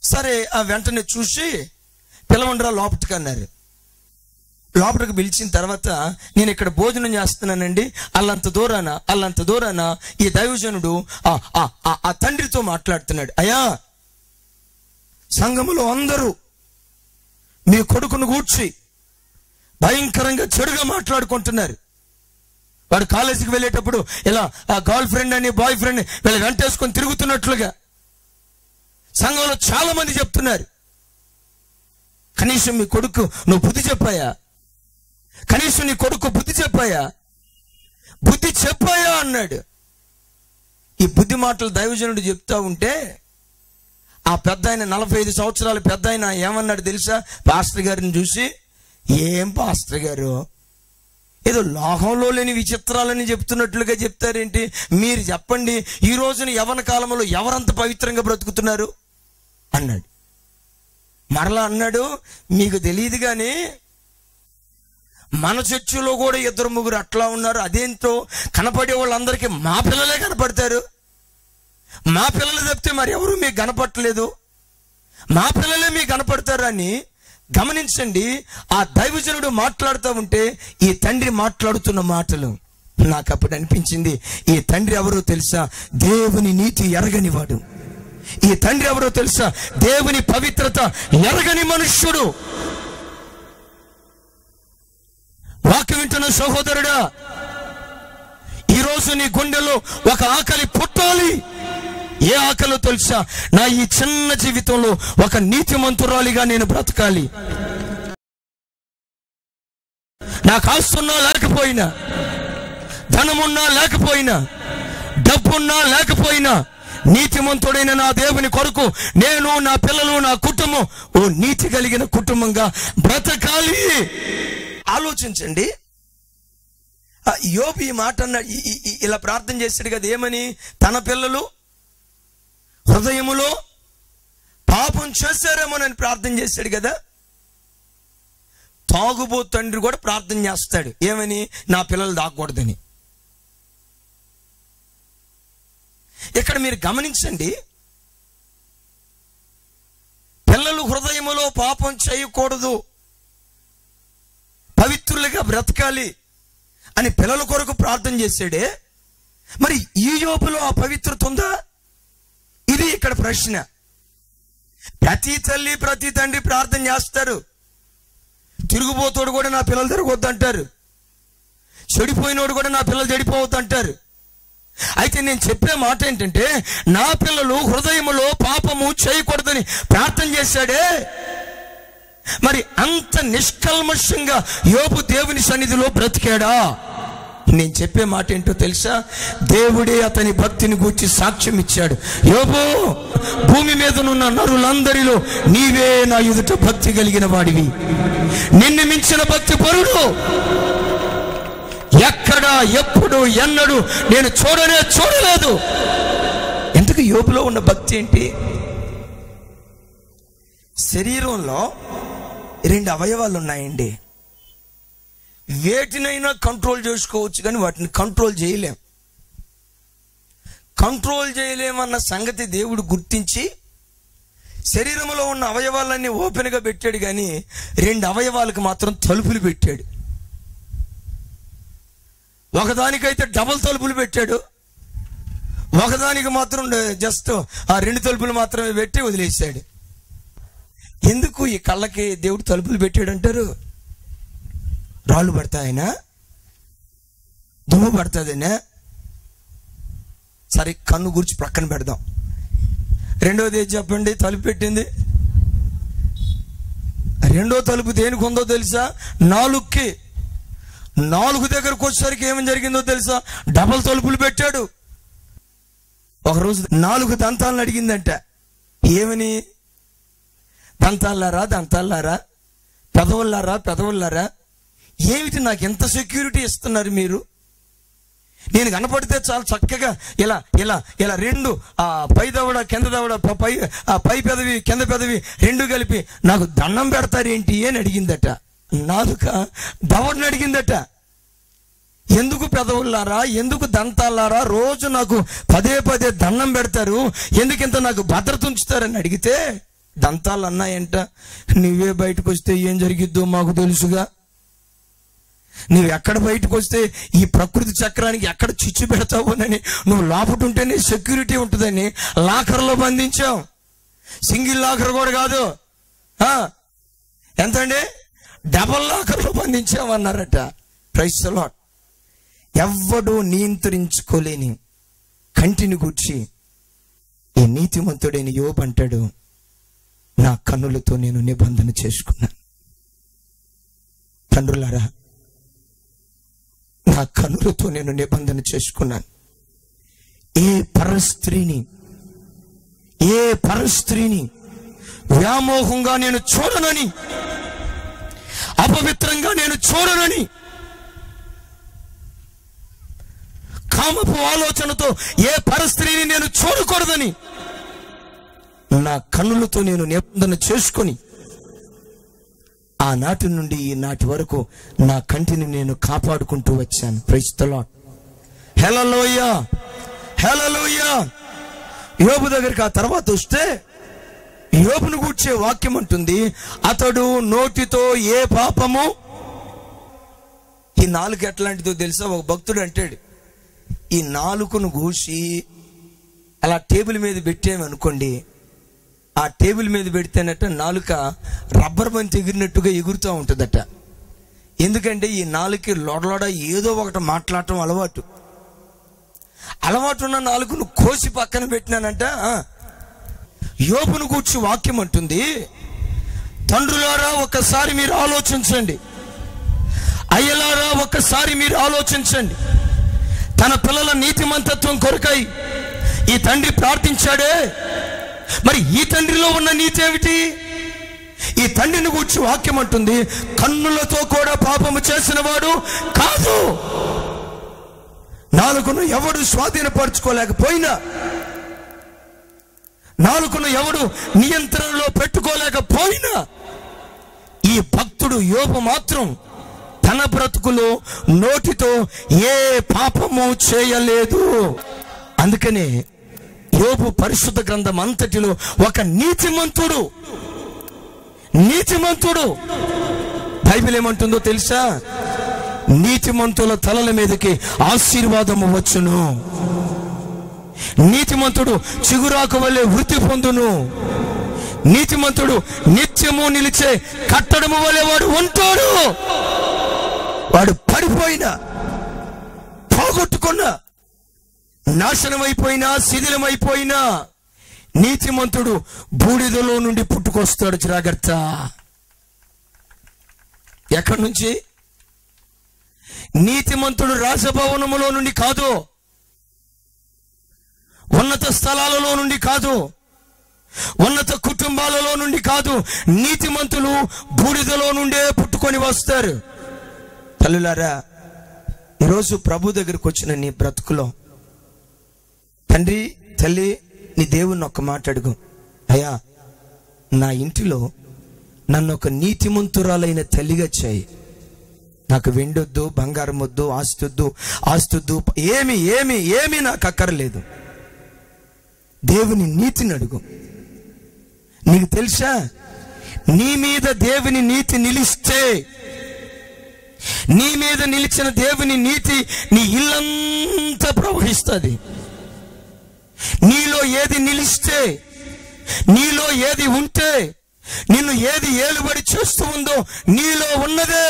సరే, ఆ వెంటనే చూసి పిలవండిరా లోపలికి అన్నారు. లోపలికి పిలిచిన తర్వాత, నేను ఇక్కడ భోజనం చేస్తున్నానండి, అల్లంత దూరాన ఈ దైవజనుడు ఆ తండ్రితో మాట్లాడుతున్నాడు. అయ్యా, సంఘములో అందరూ మీ కొడుకును గూర్చి భయంకరంగా చెడుగా మాట్లాడుకుంటున్నారు. వాడు కాలేజీకి వెళ్ళేటప్పుడు ఇలా ఆ గర్ల్ ఫ్రెండ్ అని బాయ్ ఫ్రెండ్ వీళ్ళు వెంటేసుకొని తిరుగుతున్నట్లుగా సంఘంలో చాలా మంది చెప్తున్నారు. కనీసం మీ కొడుకు నువ్వు బుద్ధి చెప్పాయా? కనీసం నీ కొడుకు బుద్ధి చెప్పాయా అన్నాడు. ఈ బుద్ధి మాటలు దైవజనుడు చెప్తా ఉంటే ఆ పెద్ద ఆయన 45 సంవత్సరాల పెద్ద ఆయన ఏమన్నాడు తెలుసా? పాస్టర్ గారిని చూసి, ఏం పాస్టర్ గారు, ఏదో లోకంలో లేని విచిత్రాలని చెప్తున్నట్లుగా చెప్తారేంటి? మీరు చెప్పండి, ఈ రోజున యవ్వన కాలంలో ఎవరంత పవిత్రంగా బ్రతుకుతున్నారు అన్నాడు. మరలా అన్నాడు, మీకు తెలియదు కానీ మన చర్చిలో కూడా 2-3 అట్లా ఉన్నారు. అదేంటో కనపడే వాళ్ళందరికీ మా పిల్లలే కనపడతారు. మా పిల్లలు తప్పితే మరి ఎవరు మీకు కనపడలేదు, మా పిల్లలే మీకు కనపడతారు అని. గమనించండి, ఆ దైవజనుడు మాట్లాడుతూ ఉంటే ఈ తండ్రి మాట్లాడుతున్న మాటలు నాకు అప్పుడు అనిపించింది, ఈ తండ్రి ఎవరో తెలుసా? దేవుని నీతి ఎరగనివాడు. ఈ తండ్రి ఎవరో తెలుసా? దేవుని పవిత్రత ఎరగని మనుష్యుడు. వాక్యం వింటున్న సహోదరుడా, ఈరోజు నీ గుండెలో ఒక ఆకలి పుట్టాలి. ఏ ఆకలో తెలుసా? నా ఈ చిన్న జీవితంలో ఒక నీతిమంతురాలిగా నేను బ్రతకాలి. నాకు ఆస్తున్నా లేకపోయినా, ధనమున్నా లేకపోయినా, డబ్బున్నా లేకపోయినా, నీతిమంతుడైన నా దేవుని కొరకు నేను, నా పిల్లలు, నా కుటుంబం ఓ నీతి కలిగిన కుటుంబంగా బ్రతకాలి. ఆలోచించండి, యోబు ఈ మాట అన్నాడు, ఇలా ప్రార్థన చేశాడు కదా. ఏమని? తన పిల్లలు హృదయములో పాపం చేశారేమోనని ప్రార్థన చేశాడు కదా. తాగుబో తండ్రి కూడా ప్రార్థన చేస్తాడు. ఏమని? నా పిల్లలు దాగకూడదని. ఇక్కడ మీరు గమనించండి, పిల్లలు హృదయములో పాపం చేయకూడదు, పవిత్రులుగా బ్రతకాలి అని పిల్లల కొరకు ప్రార్థన చేశాడే. మరి ఈ యోబులో ఆ పవిత్రత ఉందా? ఇది ఇక్కడ ప్రశ్న. ప్రతి తల్లి ప్రతి తండ్రి ప్రార్థన చేస్తారు. తిరుగుబోతోడు కూడా నా పిల్లలు తిరగొద్దు అంటారు, చెడిపోయినోడు కూడా నా పిల్లలు చెడిపోవద్దు అంటారు. అయితే నేను చెప్పే మాట ఏంటంటే, నా పిల్లలు హృదయములో పాపము చేయకూడదని ప్రార్థన చేశాడే. మరి అంత నిష్కల్మషంగా యోబు దేవుని సన్నిధిలో బ్రతికాడా? నేను చెప్పే మాట ఏంటో తెలుసా? దేవుడే అతని భక్తిని గూర్చి సాక్ష్యం ఇచ్చాడు. యోబు, భూమి మీదనున్న నరులందరిలో నీవే నా ఎదుట భక్తి కలిగిన వాడివి, నిన్ను మించిన భక్తి పరుడు ఎక్కడ, ఎప్పుడు, ఎన్నడూ నేను చూడలేదు. ఎందుకు యోబులో ఉన్న భక్తి ఏంటి? శరీరంలో 2 అవయవాలు ఉన్నాయండి. వేటినైనా కంట్రోల్ చేసుకోవచ్చు, కానీ వాటిని కంట్రోల్ చేయలేం. కంట్రోల్ చేయలేమన్న సంగతి దేవుడు గుర్తించి శరీరంలో ఉన్న అవయవాలన్నీ ఓపెన్గా పెట్టాడు, కానీ 2 అవయవాలకు మాత్రం తలుపులు పెట్టాడు. ఒకదానికైతే డబుల్ తలుపులు పెట్టాడు, ఒకదానికి మాత్రం జస్ట్ ఆ 2 తలుపులు మాత్రమే పెట్టి వదిలేశాడు. ఎందుకు ఈ కళ్ళకి దేవుడు తలుపులు పెట్టాడు అంటారు? రాళ్ళు పడతాయనా? దుమ్ము పడుతుందనా? సరే, కన్ను గురించి ప్రక్కన పెడదాం. రెండోది ఏది చెప్పండి? తలుపు పెట్టింది. రెండో తలుపు దేనికి ఉందో తెలుసా? నాలుగుకి. 4 దగ్గరకు వచ్చేసరికి ఏమని జరిగిందో తెలుసా? డబల్ తలుపులు పెట్టాడు. ఒకరోజు 4 దంతాలను అడిగిందంట. ఏమని? దంతాలారా, పెదవుల్లారా, ఏమిటి నాకు ఎంత సెక్యూరిటీ ఇస్తున్నారు మీరు? నేను కనపడితే చాలా చక్కగా ఇలా 2 పై దవడ కింద దవడ, పై పెదవి కింద పెదవి 2 కలిపి నాకు దండం పెడతారేంటి అని అడిగిందట. నాలుక దవడని అడిగిందట. ఎందుకు పెదవుల్లారా, ఎందుకు దంతాలారా రోజు నాకు పదే దండం పెడతారు, ఎందుకింత నాకు భద్రత ఉంచుతారని అడిగితే దంతాలు అన్నాయంట, నువ్వే బయటకు వస్తే ఏం జరిగిద్దో మాకు తెలుసుగా, నువ్వు ఎక్కడ బయటకు వస్తే ఈ ప్రకృతి చక్రానికి ఎక్కడ చిచ్చు పెడతావునని, నువ్వు లోపట ఉంటేనే సెక్యూరిటీ ఉంటుందని లాకర్లో బంధించాం. సింగిల్ లాకర్ కూడా కాదు, ఎంతండి, డబల్ లాకర్లో బంధించామన్నారట. Praise the lord. ఎవ్వడూ నియంత్రించుకోలేని కంటిని గూర్చి ఈ నీతిమంతుడైన యోబు అంటాడు, నా కన్నులతో నేను నిబంధన చేసుకున్నాను. తండ్రులారా, నా కన్నులతో నేను నిబంధన చేసుకున్నాను. ఏ పరస్త్రీని వ్యామోహంగా నేను చూడనని, అపవిత్రంగా నేను చూడనని, కామపు ఆలోచనతో ఏ పరస్త్రీని నేను చూడకూడదని నా కన్నులతో నేను నిబంధన చేసుకొని ఆనాటి నుండి ఈనాటి వరకు నా కంటిని నేను కాపాడుకుంటూ వచ్చాను. Praise the Lord. Hallelujah, hallelujah. యోబు దగ్గరికి ఆ తర్వాత వస్తే యోబును గూర్చే వాక్యం అంటుంది, అతడు నోటితో ఏ పాపము. ఈ నాలుక ఎట్లాంటిదో తెలుసా? ఒక భక్తుడు అంటాడు, ఈ నాలుకను గూసి అలా టేబుల్ మీద పెట్టామనుకోండి, ఆ టేబుల్ మీద పెడితేనట నాలుక రబ్బర్ బంతి ఎగిరినట్టుగా ఎగురుతూ ఉంటుందట. ఎందుకంటే ఈ నాలుక లొడలొడ ఏదో ఒకటి మాట్లాడటం అలవాటు ఉన్న నాలుకను కోసి పక్కన పెట్టినానంట. యోబును గూర్చి వాక్యం అంటుంది, తండ్రులారా ఒక్కసారి మీరు ఆలోచించండి, అయ్యలారా ఒక్కసారి మీరు ఆలోచించండి. తన పిల్లల నీతిమంతత్వం కొరకై ఈ తండ్రి ప్రార్థించాడే, మరి ఈ తండ్రిలో ఉన్న నీతి ఏమిటి? ఈ తండ్రిని గూర్చి వాక్యం అంటుంది, కన్నులతో కూడా పాపము చేసిన వాడు కాదు. నాలుకను ఎవడు స్వాధీనపరచుకోలేకపోయినా, నాలుకను ఎవడు నియంత్రణలో పెట్టుకోలేకపోయినా, ఈ భక్తుడు యోబు మాత్రం తన బ్రతుకులో నోటితో ఏ పాపము చేయలేదు. అందుకనే యోబు పరిశుద్ధ గ్రంథం అంతటిలో ఒక నీతిమంతుడు. బైబిల్ ఏమంటుందో తెలుసా? నీతిమంతుల తలల మీదకి ఆశీర్వాదము వచ్చును, నీతిమంతుడు చిగురాకు వలె వృద్ధి పొందును, నీతిమంతుడు నిత్యము నిలిచే కట్టడము వలె వాడు ఉంటాడు. వాడు పడిపోయినా, పోగొట్టుకున్నా, నాశనమైపోయినా, శిథిలమైపోయినా నీతిమంతుడు బూడిదలో నుండి పుట్టుకొస్తాడు. జాగ్రత్త. ఎక్కడి నుంచి? నీతిమంతుడు రాజభవనములో నుండి కాదు, ఉన్నత స్థలాలలో నుండి కాదు, ఉన్నత కుటుంబాలలో నుండి కాదు, నీతిమంతులు బూడిదలో నుండే పుట్టుకొని వస్తారు. తల్లులారా, ఈరోజు ప్రభు దగ్గరకు వచ్చిన నీ బ్రతుకులో తండ్రి, తల్లి, నీ దేవుణ్ణి ఒక్క మాట అడుగు, అయ్యా నా ఇంటిలో నన్ను ఒక నీతిమంతురాలైన తల్లిగా చేయి. నాకు వెండొద్దు, బంగారం వద్దు, ఆస్తొద్దు, ఏమి నాకు అక్కర్లేదు. దేవుని నీతిని అడుగు. నీకు తెలుసా, నీ మీద దేవుని నీతి నిలిస్తే, నీ మీద నిలిచిన దేవుని నీతి నీ ఇల్లంతా ప్రవహిస్తుంది. నీలో ఏది నిలిస్తే, నీలో ఏది ఉంటే, నిన్ను ఏది ఏలుబడి చేస్తూ ఉందో నీలో ఉన్నదే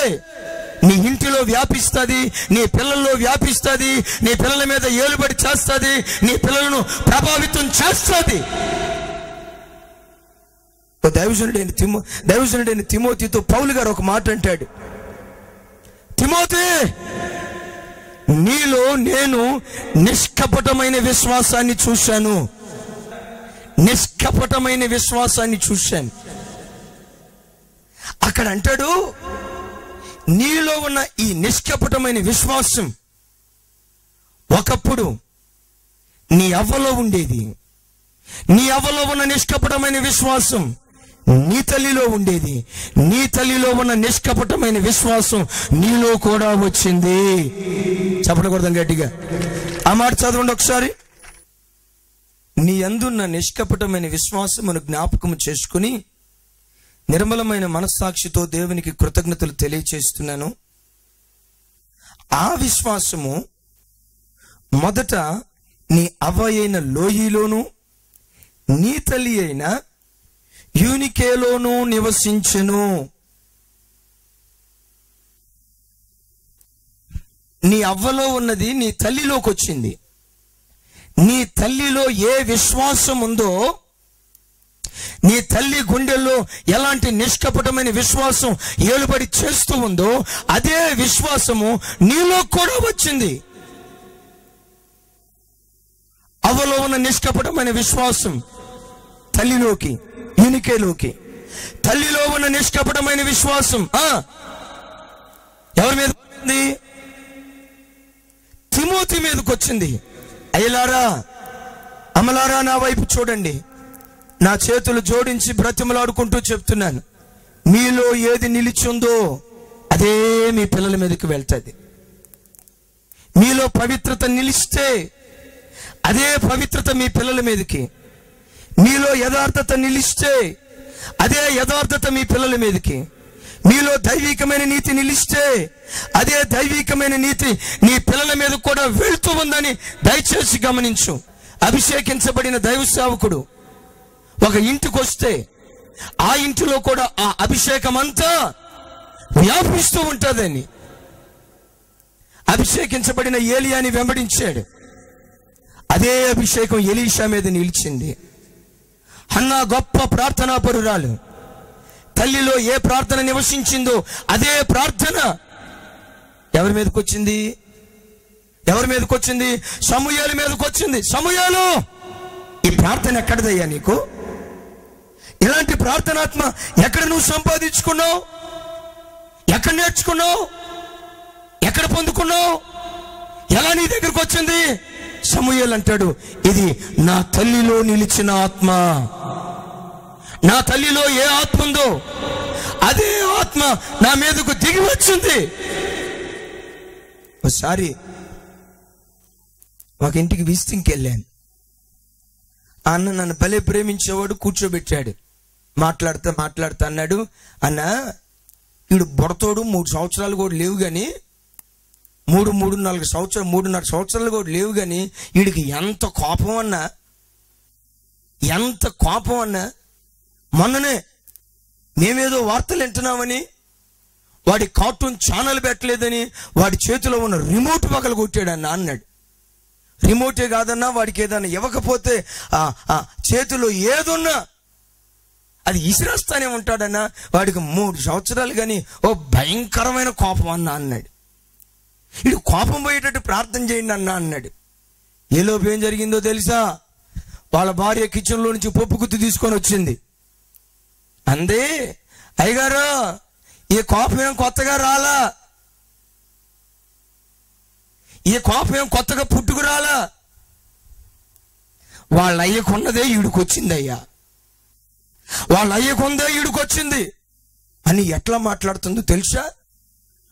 నీ ఇంటిలో వ్యాపిస్తుంది, నీ పిల్లల్లో వ్యాపిస్తుంది, నీ పిల్లల మీద ఏలుబడి చేస్తుంది, నీ పిల్లలను ప్రభావితం చేస్తుంది. దైవజనుడైన తిమోతితో పౌలు గారు ఒక మాట అంటాడు, తిమోతి, నీలో నేను నిష్కపటమైన విశ్వాసాన్ని చూశాను. అక్కడ అంటాడు, నీలో ఉన్న ఈ నిష్కపటమైన విశ్వాసం ఒకప్పుడు నీ అవ్వలో ఉండేది. నీ అవ్వలో ఉన్న నిష్కపటమైన విశ్వాసం నీ తల్లిలో ఉండేది. నీ తల్లిలో ఉన్న నిష్కపటమైన విశ్వాసం నీలో కూడా వచ్చింది. చెప్పకూడదు గట్టిగా ఆ మాట చదవండి ఒకసారి. నీ యందున్న నిష్కపటమైన విశ్వాసమును జ్ఞాపకము చేసుకుని నిర్మలమైన మనస్సాక్షితో దేవునికి కృతజ్ఞతలు తెలియచేస్తున్నాను. ఆ విశ్వాసము మొదట నీ అవ్వ అయిన లోయిలోను నీ తల్లి అయిన యూనికేలోను నివసించెను. నీ అవ్వలో ఉన్నది నీ తల్లిలోకి వచ్చింది. నీ తల్లిలో ఏ విశ్వాసం ఉందో, నీ తల్లి గుండెల్లో ఎలాంటి నిష్కపటమైన విశ్వాసం ఏలుబడి చేస్తూ ఉందో అదే విశ్వాసము నీలో కూడా వచ్చింది. అవ్వలో ఉన్న నిష్కపటమైన విశ్వాసం తల్లిలోకి, యూనికేలోకి, తల్లిలో ఉన్న నిష్కపటమైన విశ్వాసం ఎవరి మీద వచ్చింది? తిమోతి మీదకి వచ్చింది. అయ్యలారా, అమలారా, నా వైపు చూడండి. నా చేతులు జోడించి బ్రతిమలాడుకుంటూ చెప్తున్నాను, మీలో ఏది నిలిచిందో అదే మీ పిల్లల మీదకి వెళ్తుంది. మీలో పవిత్రత నిలిస్తే అదే పవిత్రత మీ పిల్లల మీదకి, మీలో యథార్థత నిలిస్తే అదే యథార్థత మీ పిల్లల మీదకి, మీలో దైవికమైన నీతి నిలిస్తే అదే దైవికమైన నీతి నీ పిల్లల మీద కూడా వెళ్తూ ఉందని దయచేసి గమనించు. అభిషేకించబడిన దైవ సేవకుడు ఒక ఇంటికి వస్తే ఆ ఇంటిలో కూడా ఆ అభిషేకం అంతా వ్యాపిస్తూ ఉంటుందని అభిషేకించబడిన ఏలియాని వెంబడించాడు. అదే అభిషేకం ఎలీషా మీద నిలిచింది. హన్నా గొప్ప ప్రార్థనా పరురాలు. తల్లిలో ఏ ప్రార్థన నివసించిందో అదే ప్రార్థన ఎవరి మీదకి వచ్చింది? ఎవరి మీదకి వచ్చింది? సమూయేలు మీదకి వచ్చింది. సమూయేలు, ఈ ప్రార్థన ఎక్కడదయ్యా నీకు? ఇలాంటి ప్రార్థనాత్మ ఎక్కడ నువ్వు సంపాదించుకున్నావు? ఎక్కడ నేర్చుకున్నావు? ఎక్కడ పొందుకున్నావు? ఎలా నీ దగ్గరకు వచ్చింది? సమూయేలు అంటాడు, ఇది నా తల్లిలో నిలిచిన ఆత్మ. నా తల్లిలో ఏ ఆత్మ ఉందో అదే ఆత్మ నా మీదకు దిగి వచ్చింది. ఒకసారి ఒక ఇంటికి విజిటింగ్కి వెళ్ళాను. అన్న నన్ను భలే ప్రేమించేవాడు, కూర్చోబెట్టాడు. మాట్లాడుతా అన్నాడు, అన్న వీడు బొడతోడు 3 సంవత్సరాలు కూడా లేవు కానీ 3-4 సంవత్సరాలు 3.5 సంవత్సరాలు కూడా లేవు కానీ వీడికి ఎంత కోపం అన్నా, ఎంత కోపం అన్నా. మొన్ననే మేమేదో వార్తలు వింటున్నామని వాడి కార్టూన్ ఛానల్ పెట్టలేదని వాడి చేతిలో ఉన్న రిమోట్ పగల కొట్టాడన్నా అన్నాడు. రిమోటే కాదన్నా, వాడికి ఏదన్నా ఇవ్వకపోతే చేతిలో ఏదున్నా అది ఇసిరేస్తానే ఉంటాడన్నా. వాడికి 3 సంవత్సరాలు కానీ ఓ భయంకరమైన కోపం అన్నా అన్నాడు. ఇడు కోపం పోయేటట్టు ప్రార్థన చేయండి అన్నా అన్నాడు. ఏలోపు ఏం జరిగిందో తెలుసా? వాళ్ళ భార్య కిచెన్లో నుంచి పప్పు గుత్తి తీసుకొని వచ్చింది. అందే, అయ్యగారు ఈ కోపం ఏం కొత్తగా రాలా, ఈ కోపం ఏం కొత్తగా పుట్టుకురాలా, వాళ్ళ అయ్యకున్నదే ఈడుకొచ్చింది అయ్యా, వాళ్ళ అయ్యకుందే ఈడుకొచ్చింది అని ఎట్లా మాట్లాడుతుందో తెలుసా?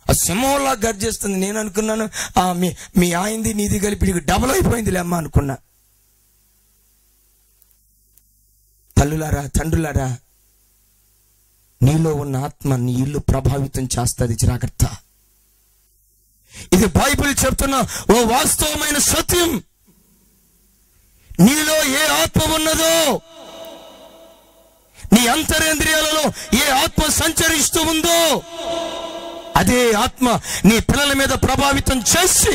ఆ సింహంలా గర్జిస్తుంది. నేను అనుకున్నాను మీ ఆయింది నీది కలిపి డబల్ అయిపోయిందిలే అమ్మ అనుకున్నా. తల్లులారా, తండ్రులారా, నీలో ఉన్న ఆత్మ నీ ఇల్లు ప్రభావితం చేస్తుంది. జాగ్రత్త. ఇది బైబిల్ చెప్తున్న ఓ వాస్తవమైన సత్యం. నీలో ఏ ఆత్మ ఉన్నదో, నీ అంతరేంద్రియాలలో ఏ ఆత్మ సంచరిస్తూ ఉందో అదే ఆత్మ నీ పిల్లల మీద ప్రభావితం చేసి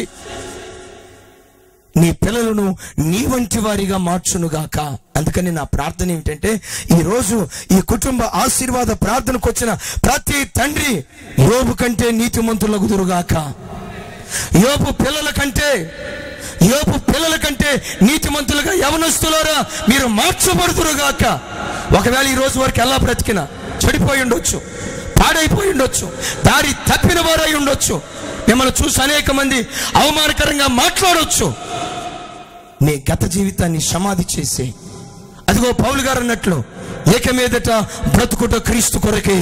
నీ పిల్లలను నీ వంటి వారిగా మార్చునుగాక. అందుకని నా ప్రార్థన ఏమిటంటే, ఈరోజు ఈ కుటుంబ ఆశీర్వాద ప్రార్థనకు వచ్చిన ప్రతి తండ్రి యోబు కంటే నీతిమంతులగుదురుగాక. యోబు పిల్లల కంటే నీతిమంతులుగా యవనస్తులారా మీరు మార్చబడుదురుగాక. ఒకవేళ ఈ రోజు వరకు ఎలా బ్రతికినా చెడిపోయి ఉండొచ్చు, పాడైపోయి ఉండొచ్చు, దారి తప్పిన వారై ఉండొచ్చు, మిమ్మల్ని చూసి అనేక మంది అవమానకరంగా మాట్లాడొచ్చు. నీ గత జీవితాన్ని సమాధి చేసి, అదిగో పౌలు గారు అన్నట్లు, ఏక మీదట బ్రతుకుట క్రీస్తు కొరకే,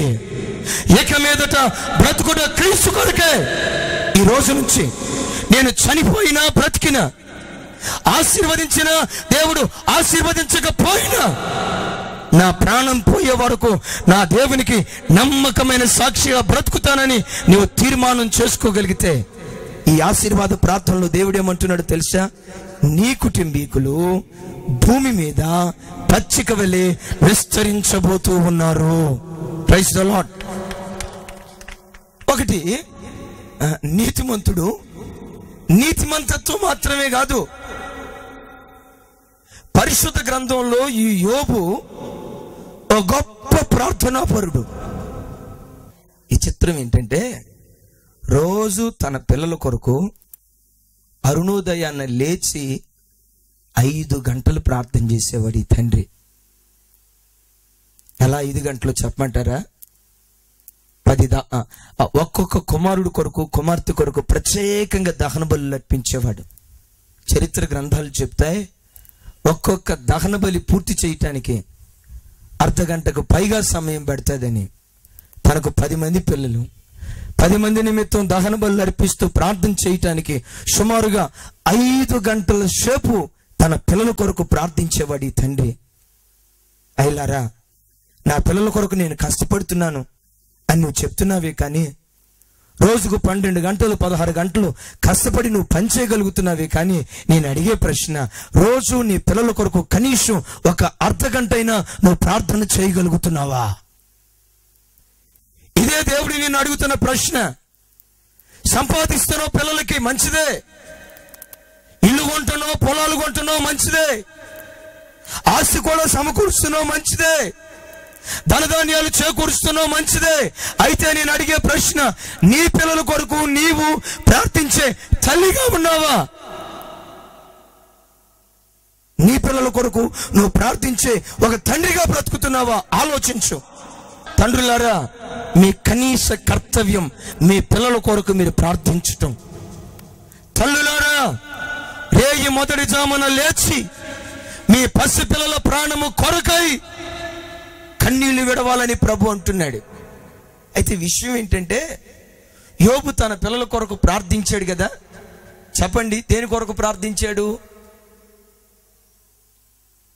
ఏక మీదట బ్రతుకుట క్రీస్తు కొరకే. ఈ రోజు నుంచి నేను చనిపోయినా బ్రతికినా ఆశీర్వదించిన దేవుడు ఆశీర్వదించకపోయినా నా ప్రాణం పోయే వరకు నా దేవునికి నమ్మకమైన సాక్షిగా బ్రతుకుతానని నీవు తీర్మానం చేసుకోగలిగితే ఈ ఆశీర్వాద ప్రార్థనలో దేవుడు ఏమంటున్నాడు తెలుసా? నీ కుటుంబీకులు భూమి మీద పచ్చిక వలె విస్తరించబోతూ ఉన్నారు. Praise the Lord. ఒకటి, నీతిమంతుడు నీతిమంతత్వం మాత్రమే కాదు, పరిశుద్ధ గ్రంథంలో ఈ యోబు ఒక గొప్ప ప్రార్థనాపరుడు. ఈ చిత్రం ఏంటంటే, రోజు తన పిల్లల కొరకు అరుణోదయాన్ని లేచి 5 గంటలు ప్రార్థన చేసేవాడు ఈ తండ్రి. ఎలా 5 గంటలు చెప్పమంటారా? 10 ఒక్కొక్క కుమారుడు కొరకు, కుమార్తె కొరకు ప్రత్యేకంగా దహన బలులు అర్పించేవాడు. చరిత్ర గ్రంథాలు చెప్తాయి, ఒక్కొక్క దహన బలి పూర్తి చేయటానికి 1/2 గంటకు పైగా సమయం పడుతుందని. తనకు 10 మంది పిల్లలు, 10 మంది నిమిత్తం దహన బలులు అర్పిస్తూ ప్రార్థన చేయటానికి సుమారుగా 5 గంటల సేపు తన పిల్లల కొరకు ప్రార్థించేవాడు ఈ తండ్రి. అయ్యలారా, నా పిల్లల కొరకు నేను కష్టపడుతున్నాను అని నువ్వు చెప్తున్నావే, కానీ రోజుకు 12 గంటలు 16 గంటలు కష్టపడి నువ్వు పనిచేయగలుగుతున్నావే, కానీ నేను అడిగే ప్రశ్న, రోజు నీ పిల్లల కొరకు కనీసం 1/2 గంట అయినా నువ్వు ప్రార్థన చేయగలుగుతున్నావా? ఇదే దేవుడు నేను అడుగుతున్న ప్రశ్న. సంపాదిస్తున్నావు పిల్లలకి, మంచిదే. ఇల్లు కొంటున్నావు, పొలాలు కొంటున్నావు, మంచిదే. ఆస్తి కూడా సమకూరుస్తున్నావు, మంచిదే. ధనధాన్యాలు చేకూరుస్తున్నావు, మంచిదే. అయితే నేను అడిగే ప్రశ్న, నీ పిల్లల కొరకు నీవు ప్రార్థించే తల్లిగా ఉన్నావా? నీ పిల్లల కొరకు నువ్వు ప్రార్థించే ఒక తండ్రిగా బ్రతుకుతున్నావా? ఆలోచించు. తండ్రులారా, మీ కనీస కర్తవ్యం మీ పిల్లల కొరకు మీరు ప్రార్థించటం. తల్లులారా, రేయి మొదటి జామున లేచి మీ పసి పిల్లల ప్రాణము కొరకై కన్నీళ్లు విడవాలని ప్రభు అంటున్నాడు. అయితే విషయం ఏంటంటే, యోబు తన పిల్లల కొరకు ప్రార్థించాడు కదా. చెప్పండి, దేని కొరకు ప్రార్థించాడు?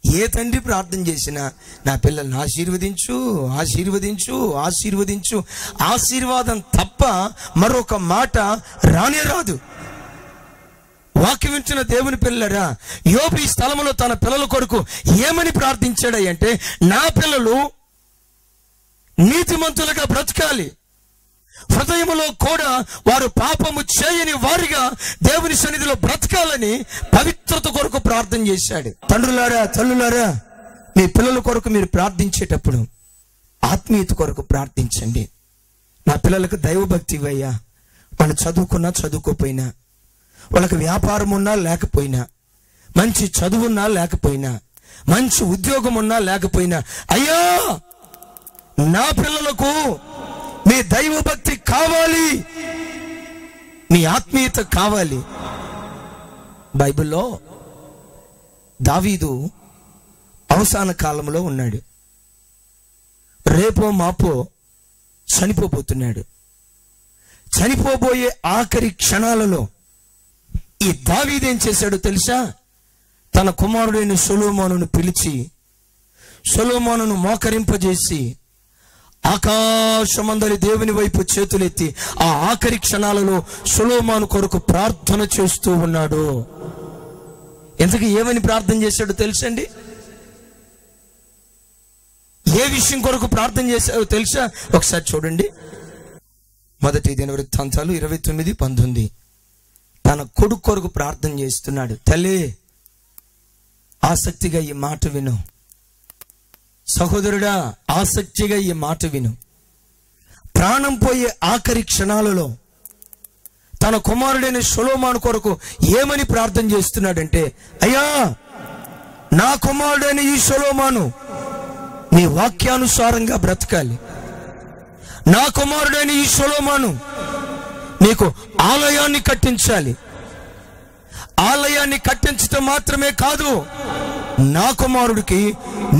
ఏ తండ్రి ప్రార్థన చేసినా నా పిల్లల్ని ఆశీర్వదించు, ఆశీర్వదించు, ఆశీర్వదించు, ఆశీర్వాదం తప్ప మరొక మాట రానే రాదు. వాక్యం వింటున్న దేవుని పిల్లరా, యోబు ఈ స్థలంలో తన పిల్లల కొరకు ఏమని ప్రార్థించాడంటే, నా పిల్లలు నీతిమంతులుగా బ్రతకాలి, హృదయములో కూడా వారు పాపము చేయని వారిగా దేవుని సన్నిధిలో బ్రతకాలని పవిత్రత కొరకు ప్రార్థన చేశాడు. తండ్రులారా, తల్లులారా, మీ పిల్లల కొరకు మీరు ప్రార్థించేటప్పుడు ఆత్మీయత కొరకు ప్రార్థించండి. నా పిల్లలకు దైవభక్తి ఇవ్వయ్యా. వాళ్ళు చదువుకున్నా చదువుకోపోయినా, వాళ్ళకి వ్యాపారం ఉన్నా లేకపోయినా, మంచి చదువున్నా లేకపోయినా, మంచి ఉద్యోగం ఉన్నా లేకపోయినా, అయ్యా నా పిల్లలకు మీ దైవభక్తి కావాలి, మీ ఆత్మీయత కావాలి. బైబిల్లో దావీదు అవసాన కాలంలో ఉన్నాడు. రేపో మాపో చనిపోబోతున్నాడు. చనిపోబోయే ఆఖరి క్షణాలలో ఈ దావీదు ఏం చేశాడో తెలుసా? తన కుమారుడైన సొలొమోనును పిలిచి, సొలొమోనును మోకరింపజేసి ఆకాశమందరి దేవుని వైపు చేతులెత్తి ఆ ఆఖరి క్షణాలలో సొలొమోను కొరకు ప్రార్థన చేస్తూ ఉన్నాడు. ఎంతకీ ఏమని ప్రార్థన చేశాడో తెలుసండి? ఏ విషయం కొరకు ప్రార్థన చేశాడో తెలుసా? ఒకసారి చూడండి. 1 దినవృత్తాంతాలు 29:19. తన కొడుకు కొరకు ప్రార్థన చేస్తున్నాడు. తల్లి, ఆసక్తిగా ఈ మాట విను. సహోదరుడా, ఆసక్తిగా ఈ మాట విను. ప్రాణం పోయే ఆఖరి క్షణాలలో తన కుమారుడైన సొలొమోను కొరకు ఏమని ప్రార్థన చేస్తున్నాడంటే, అయ్యా నా కుమారుడైన ఈ సొలొమోను నీ వాక్యానుసారంగా బ్రతకాలి. నా కుమారుడైన ఈ సొలొమోను నీకు ఆలయాన్ని కట్టించాలి. ఆలయాన్ని కట్టించడం మాత్రమే కాదు, నా కుమారుడికి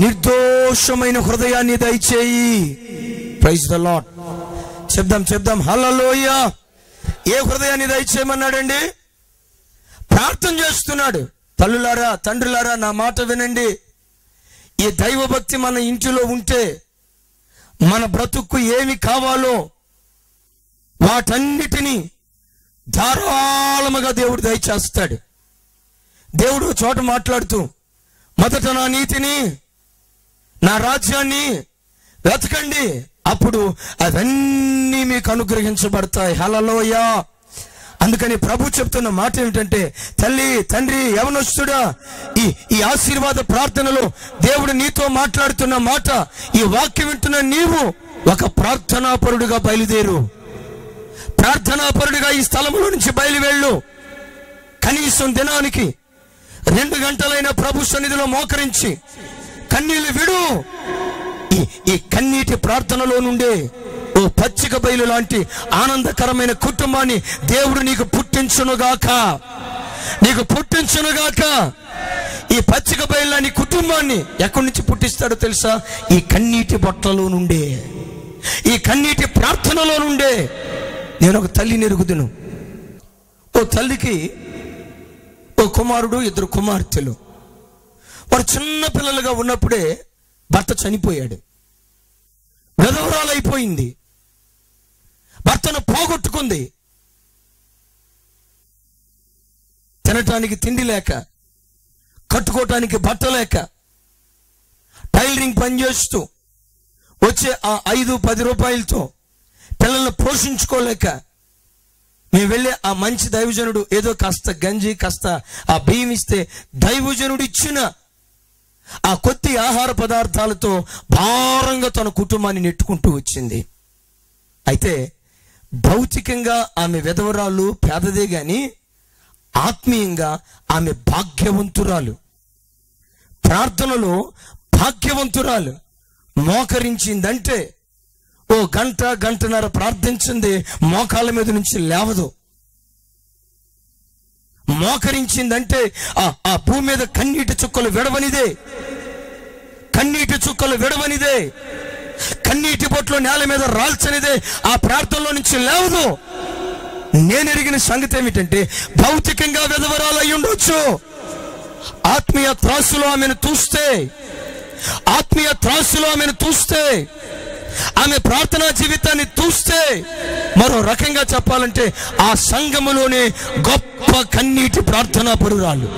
నిర్దోషమైన హృదయాన్ని దయచేయి. Praise the Lord. చెప్దాం హల్లెలూయా. ఏ హృదయాన్ని దయచేయమన్నాడండి? ప్రార్థన చేస్తున్నాడు. తల్లులారా, తండ్రులారా, నా మాట వినండి. ఈ దైవభక్తి మన ఇంటిలో ఉంటే మన బ్రతుక్కు ఏమి కావాలో వాటన్నిటినీ ధారాళముగా దేవుడు దయచేస్తాడు. దేవుడు చోట మాట్లాడుతూ, మొదట నా నీతిని, నా రాజ్యాన్ని వెతకండి, అప్పుడు అవన్నీ మీకు అనుగ్రహించబడతాయి. హల్లెలూయా. అందుకని ప్రభు చెప్తున్న మాట ఏమిటంటే, తల్లి, తండ్రి, యవనస్తుడా, ఈ ఆశీర్వాద ప్రార్థనలో దేవుడు నీతో మాట్లాడుతున్న మాట, ఈ వాక్యం వింటున్న నీవు ఒక ప్రార్థనాపరుడుగా బయలుదేరు. ప్రార్థనాపరుడిగా ఈ స్థలంలో నుంచి బయలువెళ్ళు. కనీసం దినానికి 2 గంటలైన ప్రభు సన్నిధిలో మోకరించి కన్నీళ్లు విడు. ఈ కన్నీటి ప్రార్థనలో నుండే ఓ పచ్చిక బయలు లాంటి ఆనందకరమైన కుటుంబాన్ని దేవుడు నీకు పుట్టించునుగాక. ఈ పచ్చిక బయలు లాంటి కుటుంబాన్ని ఎక్కడి నుంచి పుట్టిస్తాడో తెలుసా? ఈ కన్నీటి బొట్టలో నుండే, ఈ కన్నీటి ప్రార్థనలో నుండే. నేను ఒక తల్లిని ఎరుగుదును. ఓ తల్లికి ఓ కుమారుడు, 2 కుమార్తెలు. వారు చిన్న పిల్లలుగా ఉన్నప్పుడే భర్త చనిపోయాడు. విధవరాలైపోయింది. భర్తను పోగొట్టుకుంది. తినటానికి తిండి లేక, కట్టుకోవటానికి బట్ట లేక, టైలరింగ్ పని చేస్తూ వచ్చే ఆ 5-10 రూపాయలతో పిల్లల్ని పోషించుకోలేక, మేము వెళ్ళే ఆ మంచి దైవజనుడు ఏదో కాస్త గంజి, కాస్త ఆ బియ్యం ఇస్తే దైవజనుడు ఇచ్చిన ఆ కొద్ది ఆహార పదార్థాలతో భారంగా తన కుటుంబాన్ని నెట్టుకుంటూ వచ్చింది. అయితే భౌతికంగా ఆమె విధవరాలు, పేదదే గాని ఆత్మీయంగా ఆమె భాగ్యవంతురాలు, ప్రార్థనలో భాగ్యవంతురాలు. మోకరించిందంటే ఓ గంటన్నర ప్రార్థించింది, మోకాళ్ళ మీద నుంచి లేవదు. మోకరించిందంటే ఆ భూమి మీద కన్నీటి చుక్కలు విడవనిదే, కన్నీటి బొట్లు నేల మీద రాల్చనిదే. ఆ ప్రార్థనలో నుంచి లేవదు. నేను ఎరిగిన సంగతి ఏమిటంటే, భౌతికంగా విధవరాలు అయి ఉండొచ్చు, ఆత్మీయ త్రాసులో ఆమెను చూస్తే, ఆమె ప్రార్థనా జీవితాన్ని చూస్తే, మరో రకంగా చెప్పాలంటే ఆ సంఘములోనే గొప్ప కన్నీటి ప్రార్థనా పరురాలు.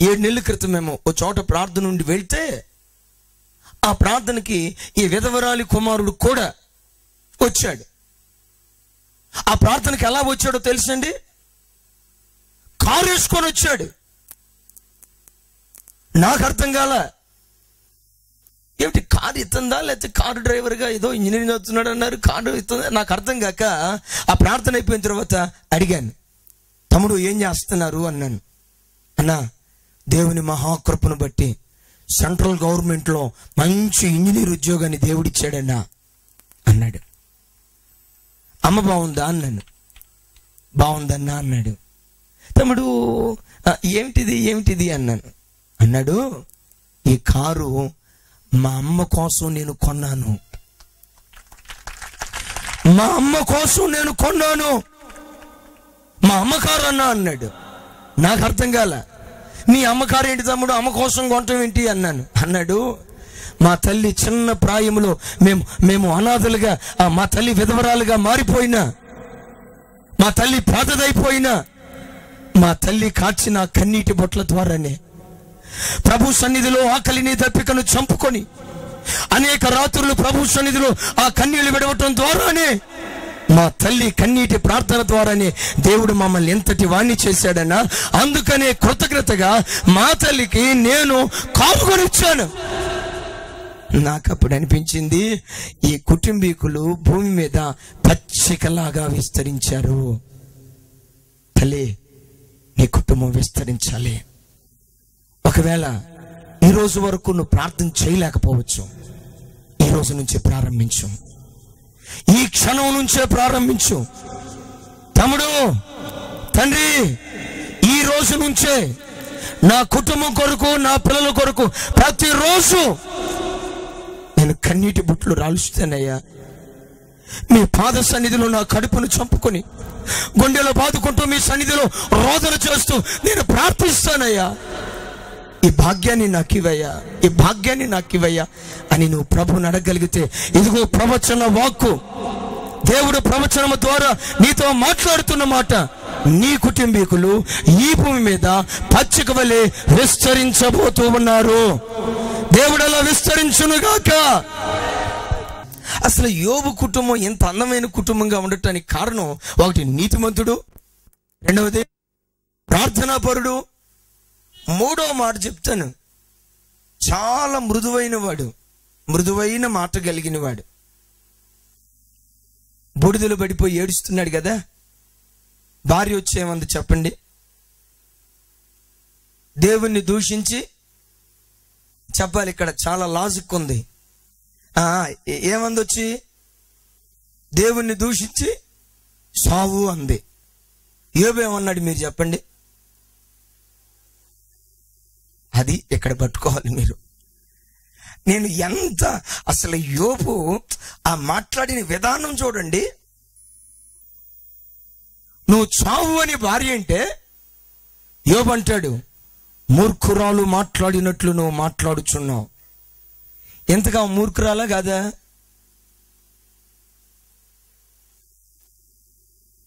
7 నెలల క్రితం మేము ఓ చోట ప్రార్థన నుండి వెళ్తే, ఆ ప్రార్థనకి ఈ విధవరాలి కుమారుడు కూడా వచ్చాడు. ఆ ప్రార్థనకి ఎలా వచ్చాడో తెలుసండి? కారు వేసుకొని వచ్చాడు. నాకు అర్థం కాల, ఏమిటి కారు ఇస్తుందా, లేకపోతే కారు డ్రైవర్గా ఏదో ఇంజనీరింగ్ అవుతున్నాడు అన్నారు, కారు ఇస్తుందా, నాకు అర్థం కాక ఆ ప్రార్థన అయిపోయిన తర్వాత అడిగాను, తమ్ముడు ఏం చేస్తున్నారు అన్నాను. అన్నా, దేవుని మహాకృపను బట్టి సెంట్రల్ గవర్నమెంట్లో మంచి ఇంజనీర్ ఉద్యోగాన్ని దేవుడిచ్చాడన్నా అన్నాడు. అమ్మ బాగుందా అన్నాను. బాగుందన్నా అన్నాడు. తమ్ముడు ఏమిటిది అన్నాను. అన్నాడు, ఈ కారు మా అమ్మ కోసం నేను కొన్నాను, మా అమ్మ కారు అన్నా అన్నాడు. నాకు అర్థం కాల. మీ అమ్మకారు ఏంటి తమ్ముడు, అమ్మ కోసం కొనటం ఏంటి అన్నాను. అన్నాడు, మా తల్లి చిన్న ప్రాయంలో మేము అనాథలుగా, మా తల్లి విధవరాలుగా మారిపోయినా, మా తల్లి పేదదైపోయినా, మా తల్లి కాచిన కన్నీటి బొట్ల ద్వారానే ప్రభు సన్నిధిలో ఆకలిని దప్పికను చంపుకొని అనేక రాత్రులు ప్రభు సన్నిధిలో ఆ కన్నీళ్లు విడవటం ద్వారానే, మా తల్లి కన్నీటి ప్రార్థన ద్వారానే దేవుడు మమ్మల్ని ఎంతటి వాణ్ణి చేశాడన్నా. అందుకనే కృతజ్ఞతగా మా తల్లికి నేను కారు కొనిచ్చాను. నాకు అప్పుడు అనిపించింది, ఈ కుటుంబీకులు భూమి మీద పచ్చికలాగా విస్తరించారు. తల్లి, నీ కుటుంబం విస్తరించాలి. ఒకవేళ ఈ రోజు వరకు నువ్వు ప్రార్థన చేయలేకపోవచ్చు, ఈ రోజు నుంచే ప్రారంభించు, ఈ క్షణం నుంచే ప్రారంభించు. తమ్ముడు, తండ్రి, ఈ రోజు నుంచే నా కుటుంబం కొరకు, నా పిల్లల కొరకు ప్రతిరోజు నేను కన్నీటి బుట్లు రాలుస్తానయ్యా. మీ పాద సన్నిధిలో నా కడుపును చంపుకొని గుండెలో బాదుకుంటూ మీ సన్నిధిలో రోదన చేస్తూ నేను ప్రార్థిస్తానయ్యా, ఈ భాగ్యాన్ని నాకు ఇవ్వయ్యా, ఈ భాగ్యాన్ని నాకు ఇవ్వయ్యా అని నువ్వు ప్రభువుని అడగగలిగితే, ఇదిగో ప్రవచన వాక్కు, దేవుడు ప్రవచనము ద్వారా నీతో మాట్లాడుతున్న మాట, నీ కుటుంబీకులు ఈ భూమి మీద పచ్చిక వలె విస్తరించబోతూ ఉన్నారు. దేవుడు అలా విస్తరించునుగాక. అసలు యోబు కుటుంబం ఎంత అందమైన కుటుంబంగా ఉండటానికి కారణం, ఒకటి నీతిమంతుడు, రెండవది ప్రార్థనాపరుడు, మూడో మాట చెప్తాను, చాలా మృదువైన వాడు, మృదువైన మాట కలిగిన వాడు. బూడిదలో పడిపోయి ఏడుస్తున్నాడు కదా, భార్య వచ్చేమంది చెప్పండి, దేవుణ్ణి దూషించి చెప్పాలి, ఇక్కడ చాలా లాజిక్ ఉంది. ఏమంది వచ్చి దేవుణ్ణి దూషించి సావు అంది. యోబు ఏమన్నాడు మీరు చెప్పండి? అది ఇక్కడ పట్టుకోవాలి మీరు. నేను ఎంత అసలు యోబు ఆ మాట్లాడిన విధానం చూడండి. నువ్వు చావు అని భార్య అంటే యోబు అంటాడు, మూర్ఖురాలు మాట్లాడినట్లు నువ్వు మాట్లాడుచున్నావు. ఎంతగా మూర్ఖురాలా కాదా?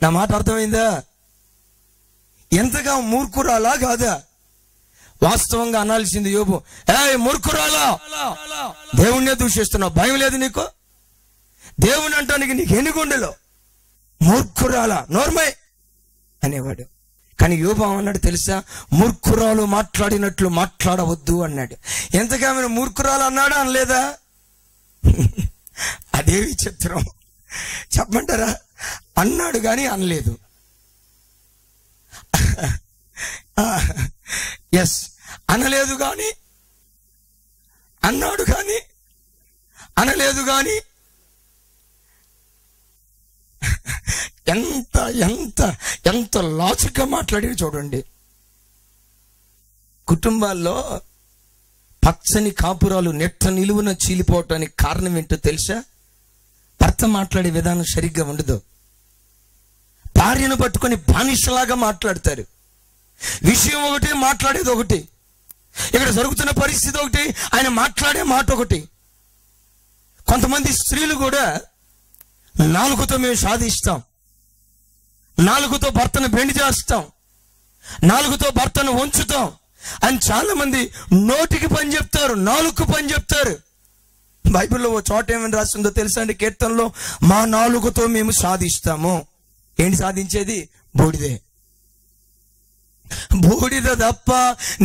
నా మాట అర్థమైందా? ఎంతగా మూర్ఖురాలా కాదా? వాస్తవంగా అనాల్సింది యోబు, మూర్ఖురాలా, దేవుణ్ణే దూషిస్తున్నావు, భయం లేదు నీకు? దేవుని అంటానికి నీకు ఎన్ని గుండెలో? మూర్ఖురాలా, నోర్మై అనేవాడు. కానీ యోబు అన్నాడు తెలుసా, మూర్ఖురాలు మాట్లాడినట్లు మాట్లాడవద్దు అన్నాడు. ఎంతగా ఆమె మూర్ఖురాలు అన్నాడా అనలేదా? అదే విచిత్రం చెప్పమంటారా? అన్నాడు కానీ అనలేదు. ఎస్, అనలేదు కానీ అన్నాడు కానీ అనలేదు కానీ ఎంత ఎంత ఎంత లాజిక్గా మాట్లాడి చూడండి. కుటుంబాల్లో పచ్చని కాపురాలు నెట్ట నిలువున చీలిపోవటానికి కారణం ఏంటో తెలుసా? భర్త మాట్లాడే విధానం సరిగ్గా ఉండదు. భార్యను పట్టుకొని బానిసలాగా మాట్లాడతారు. విషయం ఒకటి, మాట్లాడేది ఒకటి. ఇక్కడ జరుగుతున్న పరిస్థితి ఒకటి, ఆయన మాట్లాడే మాట ఒకటి. కొంతమంది స్త్రీలు కూడా నాలుగుతో మేము సాధిస్తాం, నాలుగుతో భర్తను బెండి చేస్తాం, నాలుగుతో భర్తను ఉంచుతాం అని చాలా మంది నోటికి పని చెప్తారు, నాలుగు పని చెప్తారు. బైబిల్లో ఓ చోట ఏమని రాస్తుందో తెలుసా అండి? కీర్తనలో, మా నాలుగుతో మేము సాధిస్తాము. ఏంటి సాధించేది? బూడిదే. బూడిద తప్ప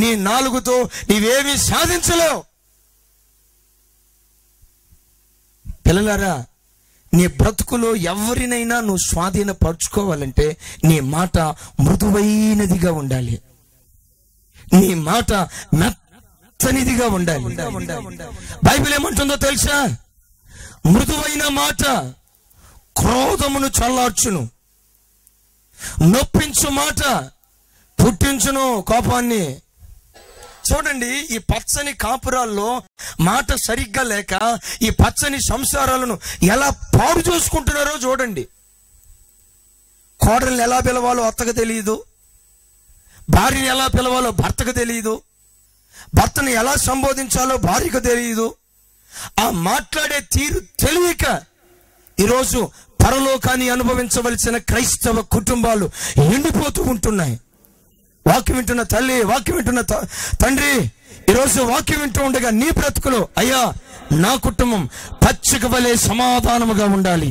నీ నాలుగుతో నీవేమీ సాధించలేవు. పిల్లలారా, నీ బ్రతుకులో ఎవరినైనా నువ్వు స్వాధీనపరచుకోవాలంటే నీ మాట మృదువైనదిగా ఉండాలి, నీ మాట మెత్తనిదిగా ఉండాలి. బైబిల్ ఏమంటుందో తెలుసా? మృదువైన మాట క్రోధమును చల్లార్చును, నొప్పించు మాట పుట్టించును కోపాన్ని. చూడండి, ఈ పచ్చని కాపురాల్లో మాట సరిగ్గా లేక ఈ పచ్చని సంసారాలను ఎలా పాడు చేసుకుంటున్నారో చూడండి. కోడల్ని ఎలా పిలవాలో అత్తకు తెలియదు, భార్యని ఎలా పిలవాలో భర్తకు తెలియదు, భర్తను ఎలా సంబోధించాలో భార్యకు తెలియదు. ఆ మాట్లాడే తీరు తెలియక ఈరోజు పరలోకాన్ని అనుభవించవలసిన క్రైస్తవ కుటుంబాలు ఎండిపోతూ ఉంటున్నాయి. వాక్యం వింటున్న తల్లి, వాక్యం వింటున్న తండ్రి, ఈరోజు వాక్యం వింటూ ఉండగా నీ బ్రతుకులో, అయ్యా నా కుటుంబం పచ్చిక వలె సమాధానముగా ఉండాలి,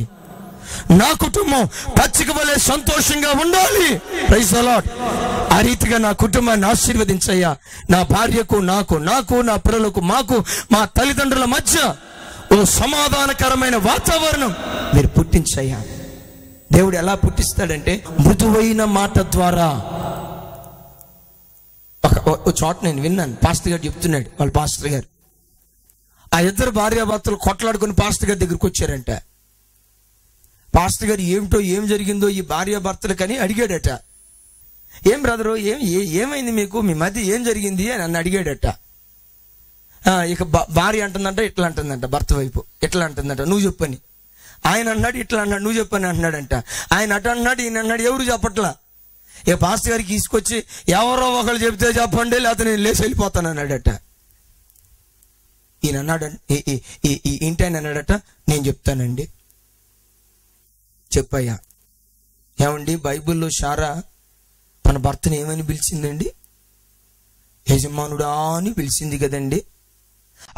నా కుటుంబం పచ్చిక వలె సంతోషంగా ఉండాలి. Praise the Lord. ఆ రీతిగా నా కుటుంబాన్ని ఆశీర్వదించయ్యా. నా భార్యకు, నాకు నా పిల్లలకు, మాకు, మా తల్లిదండ్రుల మధ్య ఓ సమాధానకరమైన వాతావరణం మీరు పుట్టించయ్యా. దేవుడు ఎలా పుట్టిస్తాడంటే మృదువైన మాట ద్వారా. ఒక చోట నేను విన్నాను, పాస్టర్ గారు చెప్తున్నాడు, వాళ్ళ పాస్టర్ గారు, ఆ ఇద్దరు భార్యాభర్తలు కొట్లాడుకుని పాస్టర్ గారి దగ్గరికి వచ్చారంట. పాస్టర్ గారు ఏమిటో, ఏం జరిగిందో ఈ భార్యాభర్తలకని అడిగాడట. ఏం బ్రదరు, ఏమైంది మీకు, మీ మధ్య ఏం జరిగింది అని నన్ను అడిగాడట. ఇక భార్య అంటుందంట, ఇట్లా అంటుందంట, భర్త వైపు ఎట్లా అంటుందంట, నువ్వు చెప్పని. ఆయన అన్నాడు, ఇట్లా అన్నాడు, నువ్వు చెప్పని అంటున్నాడంట. ఆయన అటు అన్నాడు, ఈయన అన్నాడు, ఎవరు చెప్పట్లా. ఇక పాస్టర్ గారికి తీసుకొచ్చి ఎవరో ఒకళ్ళు చెబితే చెప్పండి, లేకపోతే నేను లేచి వెళ్ళిపోతాను అన్నాడట. ఈయన అన్నాడు, ఇంటి ఆయన అన్నాడట, నేను చెప్తానండి. చెప్పయ్యా. ఏమండి, బైబిల్లో శారా తన భర్తను ఏమని పిలిచిందండి? యజమానుడా అని పిలిచింది కదండి.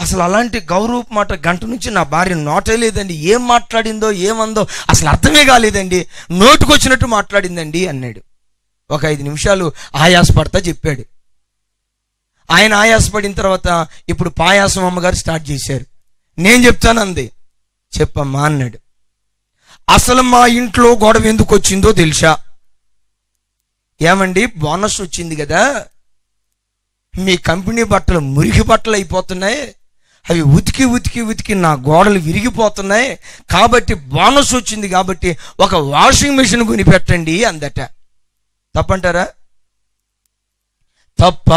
అసలు అలాంటి గౌరవపు మాట గంట నుంచి నా భార్య నోటే లేదండి. ఏం మాట్లాడిందో ఏమందో అసలు అర్థమే కాలేదండి, నోటుకొచ్చినట్టు మాట్లాడిందండి అన్నాడు. ఒక 5 నిమిషాలు ఆయాసపడతా చెప్పాడు. ఆయన ఆయాసపడిన తర్వాత ఇప్పుడు పాయాసం అమ్మగారు స్టార్ట్ చేశారు. నేను చెప్తాను అంది. చెప్పమ్మా అన్నాడు. అసలు మా ఇంట్లో గొడవ ఎందుకు వచ్చిందో తెలుసా? ఏమండి, బోనస్ వచ్చింది కదా, మీ కంపెనీ బట్టలు మురికి బట్టలు అయిపోతున్నాయి, అవి ఉతికి ఉతికి ఉతికి నా గోడలు విరిగిపోతున్నాయి, కాబట్టి బోనస్ వచ్చింది కాబట్టి ఒక వాషింగ్ మెషిన్ కొనిపెట్టండి అందట. తప్పంటారా? తప్ప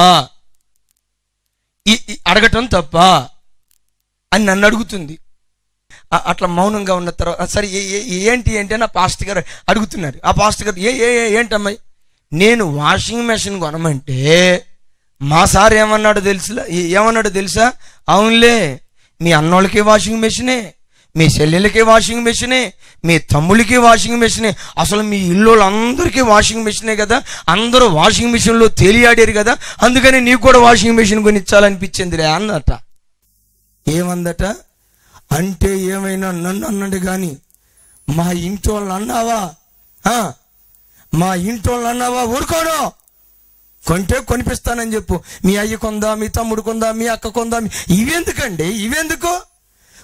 అడగటం తప్ప అని నన్ను అడుగుతుంది. అట్లా మౌనంగా ఉన్న తర్వాత సరే ఏంటి ఏంటి అని ఆ పాస్టర్ గారు అడుగుతున్నారు. ఆ పాస్టర్ గారు ఏంటమ్మాయి, నేను వాషింగ్ మెషిన్ కొనమంటే మా సార్ ఏమన్నాడు తెలుసా? అవునులే, మీ అన్నోళ్ళకి వాషింగ్ మెషినే, మీ చెల్లెలకి వాషింగ్ మెషినే, మీ తమ్ముళ్ళకి వాషింగ్ మెషినే, అసలు మీ ఇల్లులందరికీ వాషింగ్ మెషినే కదా, అందరూ వాషింగ్ మెషిన్లో తేలియాడారు కదా, అందుకని నీకు కూడా వాషింగ్ మెషిన్ కొనిచ్చాలనిపించిందిలే అందట. ఏమందట అంటే, ఏమైనా నన్ను అన్నాడు కానీ మా ఇంటి వాళ్ళని అన్నావా, మా ఇంటి వాళ్ళని అన్నావా, ఊరుకోను, కొంటే కొనిపిస్తానని చెప్పు. మీ అయ్య కొందా, మీ తమ్ముడు కొందా, మీ అక్క కొందా, ఇవెందుకండి, ఇవెందుకు,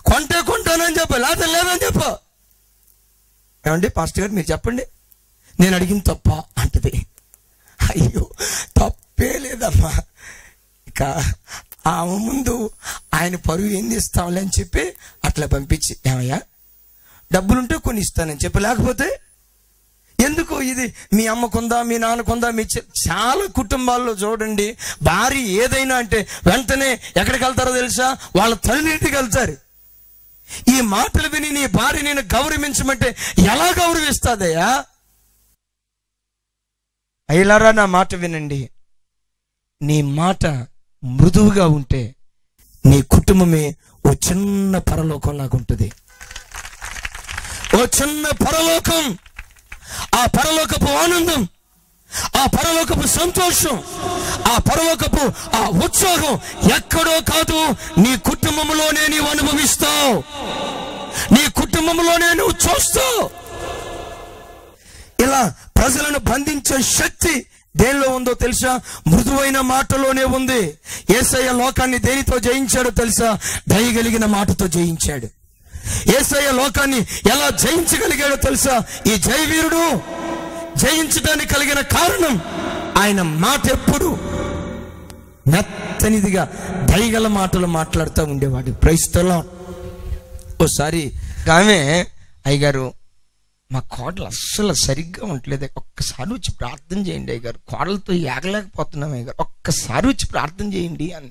కొంటే కొంటానని చెప్పు, లేకపోతే లేదని చెప్పు. ఏమండి పాస్టర్ గారు మీరు చెప్పండి, నేను అడిగిన తప్ప అంటది. అయ్యో తప్పే లేదమ్మా, ఇక ఆమె ముందు ఆయన పరువు ఏం చేస్తాంలే అని చెప్పి అట్లా పంపించి, ఏమయ్యా డబ్బులుంటే కొని ఇస్తానని చెప్పి, లేకపోతే ఎందుకు, ఇది మీ అమ్మ కొందా, మీ నాన్న కొందా, మీ చాలా కుటుంబాల్లో చూడండి, భార్య ఏదైనా అంటే వెంటనే ఎక్కడికి వెళ్తారో తెలుసా? వాళ్ళ తల్లింటికి వెళ్తారు. ఈ మాటలు విని నీ భార్య నేను గౌరవించమంటే ఎలా గౌరవిస్తాదయ్యా? అయ్యలారా నా మాట వినండి, నీ మాట మృదువుగా ఉంటే నీ కుటుంబమే ఓ చిన్న పరలోకం లాగుంటుంది. ఓ చిన్న పరలోకం. ఆ పరలోకపు ఆనందం, ఆ పరలోకపు సంతోషం, ఆ పరలోకపు ఆ ఉత్సాహం ఎక్కడో కాదు, నీ కుటుంబంలోనే నీవు అనుభవిస్తావు, నీ కుటుంబంలోనే నువ్వు చూస్తావు. ఇలా ప్రజలను బంధించే శక్తి దేనిలో ఉందో తెలుసా? మృదువైన మాటలోనే ఉంది. యేసయ్య లోకాన్ని దేనితో జయించాడో తెలుసా? దయగలిగిన మాటతో జయించాడు. యేసయ్య లోకాన్ని ఎలా జయించగలిగాడో తెలుసా? ఈ జయవీరుడు జయించడానికి కలిగిన కారణం ఆయన మాట ఎప్పుడు మెత్తనిదిగా దయగల మాటలు మాట్లాడుతూ ఉండేవాడు. ప్రైస్తలో ఓసారి ఆమె, అయ్యగారు మా కోడలు అస్సలు సరిగ్గా ఉండలేదు, ఒక్కసారి వచ్చి ప్రార్థన చేయండి అయ్యగారు, కోడలతో ఏగలేకపోతున్నాం అయ్యగారు, ఒక్కసారి వచ్చి ప్రార్థన చేయండి అని.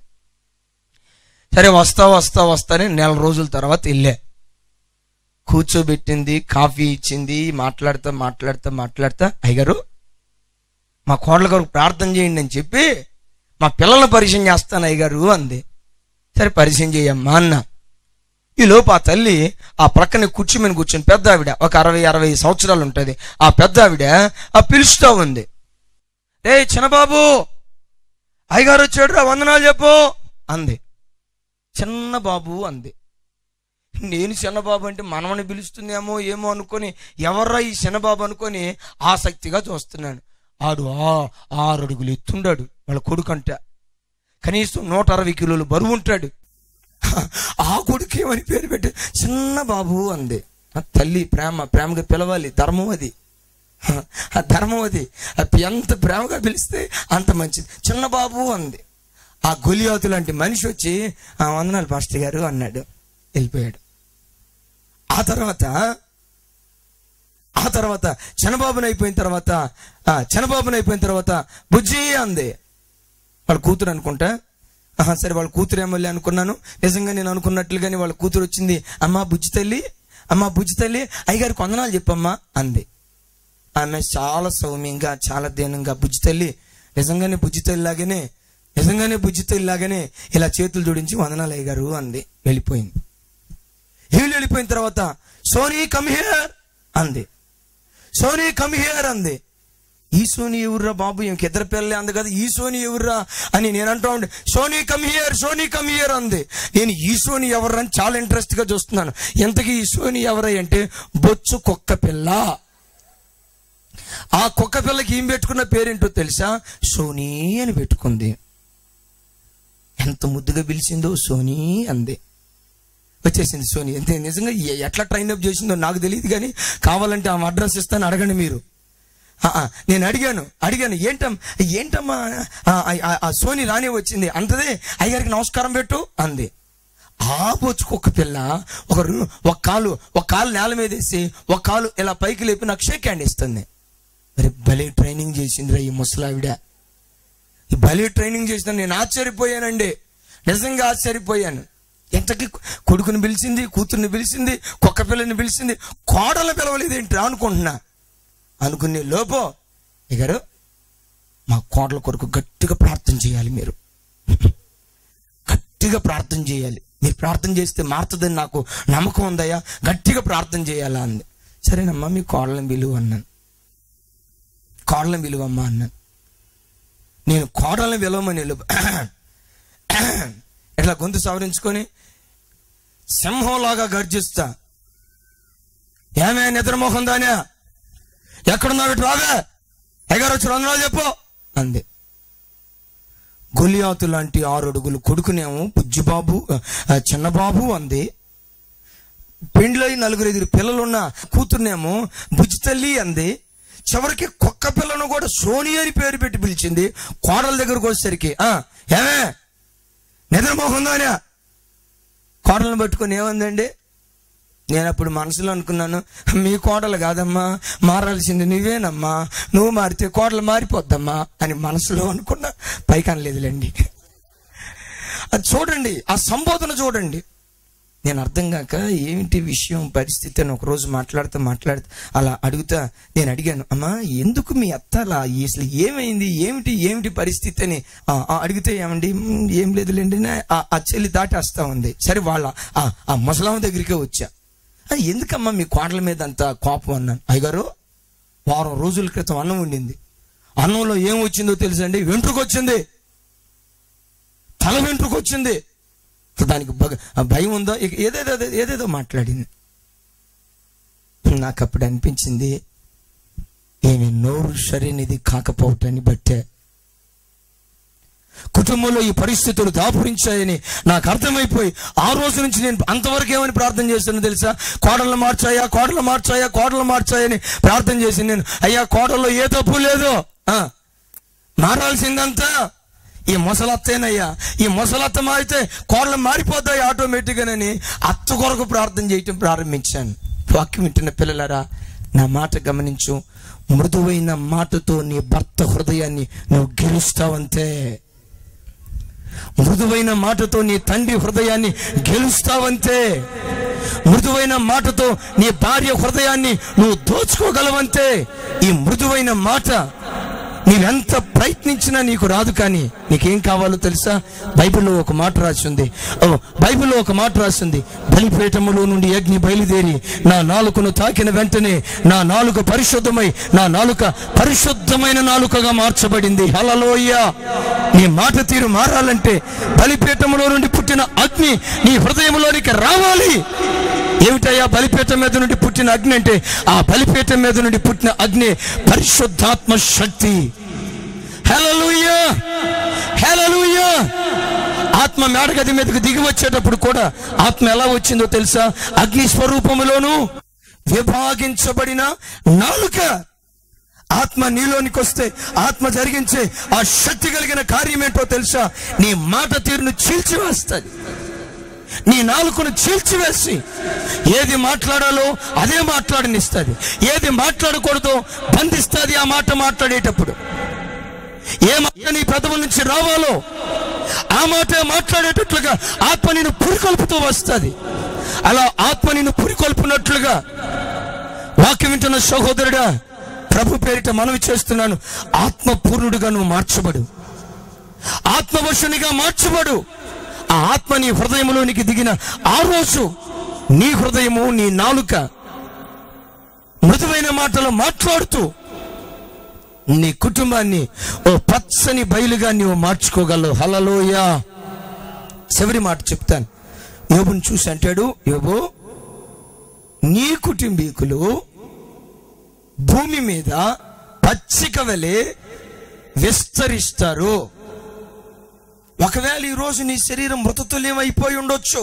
సరే వస్తానే 1 రోజుల తర్వాత వెళ్ళా. కూర్చోబెట్టింది, కాఫీ ఇచ్చింది, మాట్లాడుతా అయ్యగారు మా కోడల గారు ప్రార్థన చేయండి అని చెప్పి మా పిల్లల్ని పరిచయం చేస్తాను అయ్యగారు అంది. సరే పరిచయం చేయమ్మా అన్న. ఈలోపు ఆ తల్లి ఆ ప్రక్కనే కుర్చీ మీద కూర్చొని, పెద్ద ఆవిడ, ఒక 60 సంవత్సరాలు ఉంటుంది, ఆ పెద్ద ఆవిడ ఆ పిలుస్తూ ఉంది, రే చిన్నబాబు అయ్యగారు వచ్చాడు రా, వందనాలు చెప్పు అంది. చిన్న బాబు అంది. నేను చిన్నబాబు అంటే మనమని పిలుస్తుందేమో ఏమో అనుకొని, ఎవర్రా ఈ చిన్నబాబు అనుకొని ఆసక్తిగా చూస్తున్నాను. ఆడు 6 అడుగులు ఎత్తుండాడు, వాళ్ళ కొడుకంట కనీసం 160 కిలోలు బరువు ఉంటాడు. ఆ కొడుకు ఏమని పేరు పెట్టి చిన్న బాబు అంది. తల్లి ప్రేమగా పిలవాలి, ధర్మం అది, ఆ ధర్మం అది. ఎంత ప్రేమగా పిలిస్తే అంత మంచిది. చిన్న బాబు అంది. ఆ గొలియాతు లాంటి మనిషి వచ్చి వందనాలు పాస్టర్ గారు అన్నాడు, వెళ్ళిపోయాడు. ఆ తర్వాత చిన్నబాబుని అయిపోయిన తర్వాత బుజ్జి అంది. వాళ్ళ కూతురు అనుకుంటా. సరే వాళ్ళ కూతురు ఏమో అనుకున్నాను, నిజంగా నేను అనుకున్నట్లుగానే వాళ్ళ కూతురు వచ్చింది. అమ్మా బుజ్జి తల్లి అమ్మ బుజ్జి తల్లి అయ్యగారికి వందనాలు చెప్పమ్మా అంది. ఆమె చాలా సౌమ్యంగా చాలా దీనంగా బుజ్జి తల్లి నిజంగానే బుజ్జి తల్లిలాగానే ఇలా చేతులు జోడించి వందనాలు అయ్యగారు అంది. వెళ్ళిపోయింది. వెళ్ళిపోయిన తర్వాత సోనీ కమ్ హియర్ అంది. సోనీ కమ్ హియర్ అంది. ఈ సోనీ ఎవర్రా బాబు, ఇంక ఇద్దరు పిల్లలే అంది కదా, ఈ సోనీ ఎవర్రా అని నేను అంటూ ఉండే. సోనీ కమ్ హియర్ అంది. నేను ఈ సోనీ ఎవర్రని చాలా ఇంట్రెస్ట్ గా చూస్తున్నాను. ఎంతకీ ఈ సోనీ ఎవరై అంటే బొచ్చు కుక్క పిల్ల. ఆ కుక్క పిల్లకి ఏం పెట్టుకున్న పేరేంటో తెలుసా? సోనీ అని పెట్టుకుంది. ఎంత ముద్దుగా పిలిచిందో సోనీ అంది. వచ్చేసింది సోనీ. అంతే. నిజంగా ఎట్లా ట్రైన్ అప్ చేసిందో నాకు తెలియదు, కానీ కావాలంటే ఆమె అడ్రస్ ఇస్తాను, అడగండి మీరు. నేను అడిగాను ఏంటమ్మా ఆ సోనీ రానే వచ్చింది అంతదే, అయ్యగారికి నమస్కారం పెట్టు అంది. ఆ బొచ్చు కుక్క పిల్ల ఒక కాలు నేల మీద వేసి ఒక కాలు ఇలా పైకి లేపి నాకు షేక్ హ్యాండ్ ఇస్తుంది. మరి భలే ట్రైనింగ్ చేసిందిరా ఈ ముసలావిడ, భలే ట్రైనింగ్ చేసిన. నేను ఆశ్చర్యపోయానండి, నిజంగా ఆశ్చర్యపోయాను. ఎంతకి కొడుకుని పిలిచింది, కూతుర్ని పిలిచింది, కుక్క పిల్లని పిలిచింది, కోడలు పిలవలేదేంటి అనుకునే లోపో అయ్యగారు మా కోడల కొరకు గట్టిగా ప్రార్థన చేయాలి, మీరు గట్టిగా ప్రార్థన చేయాలి, మీరు ప్రార్థన చేస్తే మారుతుందని నాకు నమ్మకం ఉందయ్యా, గట్టిగా ప్రార్థన చేయాలా అంది. సరేనమ్మా మీ కోడలను పిలువన్నాను. కోడలను పిలువమ్మా అన్నాను. నేను కోడలను పిలవమని ఇట్లా గొంతు సవరించుకొని సింహంలాగా గర్జిస్తా. ఏమే నిద్రమోహం దానా, ఎక్కడున్నావు, ఇటు రావే, అయ్యగారు వచ్చి వందనాలు చెప్పు అంది. గొలియాతు లాంటి 6 అడుగులు కొడుకునేమో బుజ్జిబాబు చిన్నబాబు అంది. పెండ్లై 4-5 పిల్లలున్న కూతుర్నేమో బుజ్జి తల్లి అంది. చివరికి కుక్క పిల్లను కూడా సోనీ అని పేరు పెట్టి పిలిచింది. కోడల దగ్గరకు వచ్చేసరికి ఏమే నిద్రమోహందానే, కోడలను పట్టుకొని ఏమందండి. నేను అప్పుడు మనసులో అనుకున్నాను, మీ కోడలు కాదమ్మా, మారాల్సింది నువ్వేనమ్మా, నువ్వు మారితే కోడలు మారిపోద్దమ్మా అని మనసులో అనుకున్నా. పైకి అనలేదులేండి. అది చూడండి, ఆ సంబోధన చూడండి. నేను అర్థం కాక ఏమిటి విషయం పరిస్థితి అని ఒకరోజు మాట్లాడుతూ అలా అడుగుతా నేను అడిగాను, అమ్మా ఎందుకు మీ అత్త అలా, అసలు ఏమైంది, ఏమిటి పరిస్థితి అని అడిగితే ఏమండి ఏం లేదులేండి ఆ చెల్లి దాటేస్తా ఉంది. సరే వాళ్ళ ఆ ముసలాం దగ్గరికే వచ్చా. ఎందుకమ్మా మీ కోడల మీద అంత కోపం అన్నాను. అయ్యగారు వారం రోజుల క్రితం అన్నం వండింది, అన్నంలో ఏం వచ్చిందో తెలుసండి, వెంట్రుకు వచ్చింది, తల వెంట్రుకు వచ్చింది. దానికి భయం ఉందో ఏదేదో మాట్లాడింది. నాకు అప్పుడు అనిపించింది, ఏమి నోరు సరైనది కాకపోవటాన్ని బట్టే కుటుంబంలో ఈ పరిస్థితులు దాపురించాయని నాకు అర్థమైపోయి ఆ రోజు నుంచి నేను అంతవరకు ఏమని ప్రార్థన చేస్తాను తెలుసా? కోడలు మార్చాయని ప్రార్థన చేసి నేను, అయ్యా కోడల్లో ఏ తప్పు లేదు, మారాల్సిందంతా ఈ ముసలత్తేనయ్యా, ఈ ముసలత్త మారితే కోడలు మారిపోతాయి ఆటోమేటిక్గానని అత్త కొరకు ప్రార్థన చేయటం ప్రారంభించాను. వాక్యం వింటున్న పిల్లలారా నా మాట గమనించు. మృదువైన మాటతో నీ భర్త హృదయాన్ని నువ్వు గెలుస్తావంతే. మృదువైన మాటతో నీ తండ్రి హృదయాన్ని గెలుస్తావంతే. మృదువైన మాటతో నీ భార్య హృదయాన్ని నువ్వు దోచుకోగలవంతే. ఈ మృదువైన మాట నీవెంత ప్రయత్నించినా నీకు రాదు. కానీ నీకేం కావాలో తెలుసా? బైబిల్లో ఒక మాట రాసింది, బలిపీఠములో నుండి అగ్ని బయలుదేరి నా నాలుకను తాకిన వెంటనే నా నాలుక పరిశుద్ధమై నా నాలుక పరిశుద్ధమైన నాలుకగా మార్చబడింది. హల్లెలూయా. నీ మాట తీరు మారాలంటే బలిపీఠములో నుండి పుట్టిన అగ్ని నీ హృదయంలోనికి రావాలి. ఏమిటయ్యా బలిపీఠం మీద నుండి పుట్టిన అగ్ని అంటే? ఆ బలిపీఠం మీద నుండి పుట్టిన అగ్ని పరిశుద్ధాత్మ శక్తి. హల్లెలూయా, హల్లెలూయా. ఆత్మ మేడగది మీదకు దిగి వచ్చేటప్పుడు కూడా ఆత్మ ఎలా వచ్చిందో తెలుసా? అగ్ని స్వరూపములోను విభాగించబడిన నాలుక. ఆత్మ నీలోనికి వస్తే ఆత్మ జరిగించే ఆ శక్తి కలిగిన కార్యం ఏంటో తెలుసా? నీ మాట తీరును చీల్చివేస్తుంది. నీ నాలుకను చీల్చివేసి ఏది మాట్లాడాలో అదే మాట్లాడనిస్తుంది, ఏది మాట్లాడకూడదో బంధిస్తుంది. ఆ మాట మాట్లాడేటప్పుడు ఏ మాట నీ పెదవుల నుంచి రావాలో ఆ మాట మాట్లాడేటట్లుగా ఆత్మ నిన్ను పురికొల్పుతూ వస్తుంది. అలా ఆత్మ నిన్ను పురికొల్పునట్లుగా వాక్యం వింటున్న సహోదరుడా, ప్రభు పేరిట మనవి చేస్తున్నాను, ఆత్మపూర్ణుడిగా నువ్వు మార్చబడు, ఆత్మవశునిగా మార్చబడు. ఆ ఆత్మ నీ హృదయంలోనికి దిగిన ఆ రోజు నీ హృదయము, నీ నాలుక మృదువైన మాటలు మాట్లాడుతూ నీ కుటుంబాన్ని ఓ పచ్చని బయలుగా నీవు మార్చుకోగలవు. హల్లెలూయా. చివరి మాట చెప్తాను. యోబుని చూసి అంటాడు, యోబు, నీ కుటుంబీకులు భూమి మీద పచ్చిక వలె విస్తరిస్తారు. ఒకవేళ ఈరోజు నీ శరీరం మృతతుల్యమైపోయి ఉండొచ్చు.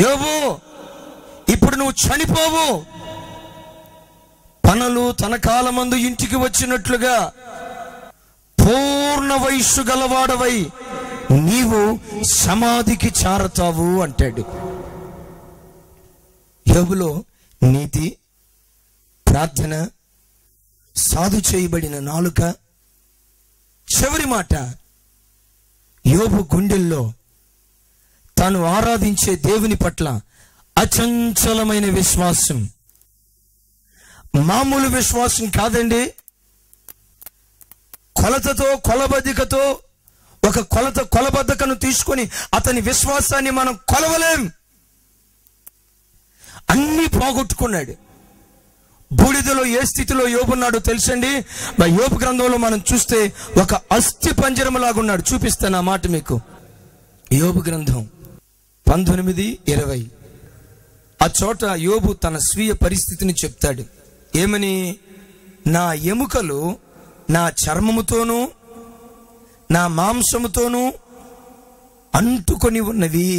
యోబు, ఇప్పుడు నువ్వు చనిపోవు. పనులు తన కాలమందు ఇంటికి వచ్చినట్లుగా పూర్ణ వయస్సు గలవాడవై నీవు సమాధికి చేరతావు అంటాడు. యోబులో నీతి, ప్రార్థన, సాధు చేయబడిన నాలుక. చివరి మాట, యోబు గుండెల్లో తాను ఆరాధించే దేవుని పట్ల అచంచలమైన విశ్వాసం. మామూలు విశ్వాసం కాదండి. కొలతతో, కొలబద్దికతో, ఒక కొలబద్దకను తీసుకొని అతని విశ్వాసాన్ని మనం కొలవలేం. అన్ని పోగొట్టుకున్నాడు. బూడిదలో ఏ స్థితిలో యోబున్నాడో తెలుసండి. యోబు గ్రంథంలో మనం చూస్తే ఒక అస్థి పంజరం లాగున్నాడు. చూపిస్తాను ఆ మాట మీకు. యోబు గ్రంథం 19:20. ఆ చోట యోబు తన స్వీయ పరిస్థితిని చెప్తాడు. ఏమని? నా ఎముకలు నా చర్మముతోనూ నా మాంసముతోనూ అంటుకొని ఉన్నవి.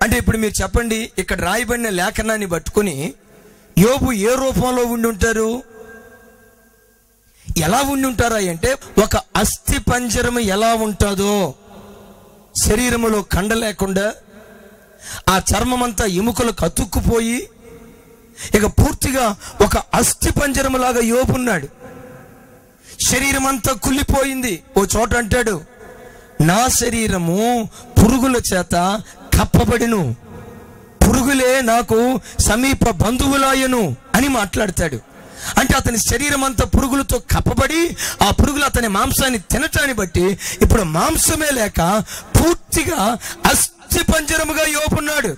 అంటే ఇప్పుడు మీరు చెప్పండి, ఇక్కడ రాయబడిన లేఖనాన్ని పట్టుకుని యోబు ఏ రూపంలో ఉండి ఉంటారు? ఎలా ఉండి ఉంటారా అంటే, ఒక అస్థి పంజరము ఎలా ఉంటుందో, శరీరములో కండ లేకుండా ఆ చర్మమంతా ఎముకలకు అతుక్కుపోయి ఇక పూర్తిగా ఒక అస్థి పంజరములాగా యోబు ఉన్నాడు. శరీరం అంతా కుళ్ళిపోయింది. ఓ చోట అంటాడు, నా శరీరము పురుగుల చేత కప్పబడిను, పురుగులే నాకు సమీప బంధువులాయను అని మాట్లాడతాడు. అంటే అతని శరీరం అంతా పురుగులతో కప్పబడి ఆ పురుగులు అతని మాంసాన్ని తినటాన్ని బట్టి ఇప్పుడు మాంసమే లేక పూర్తిగా అస్థి పంజరముగా యోబున్నాడు.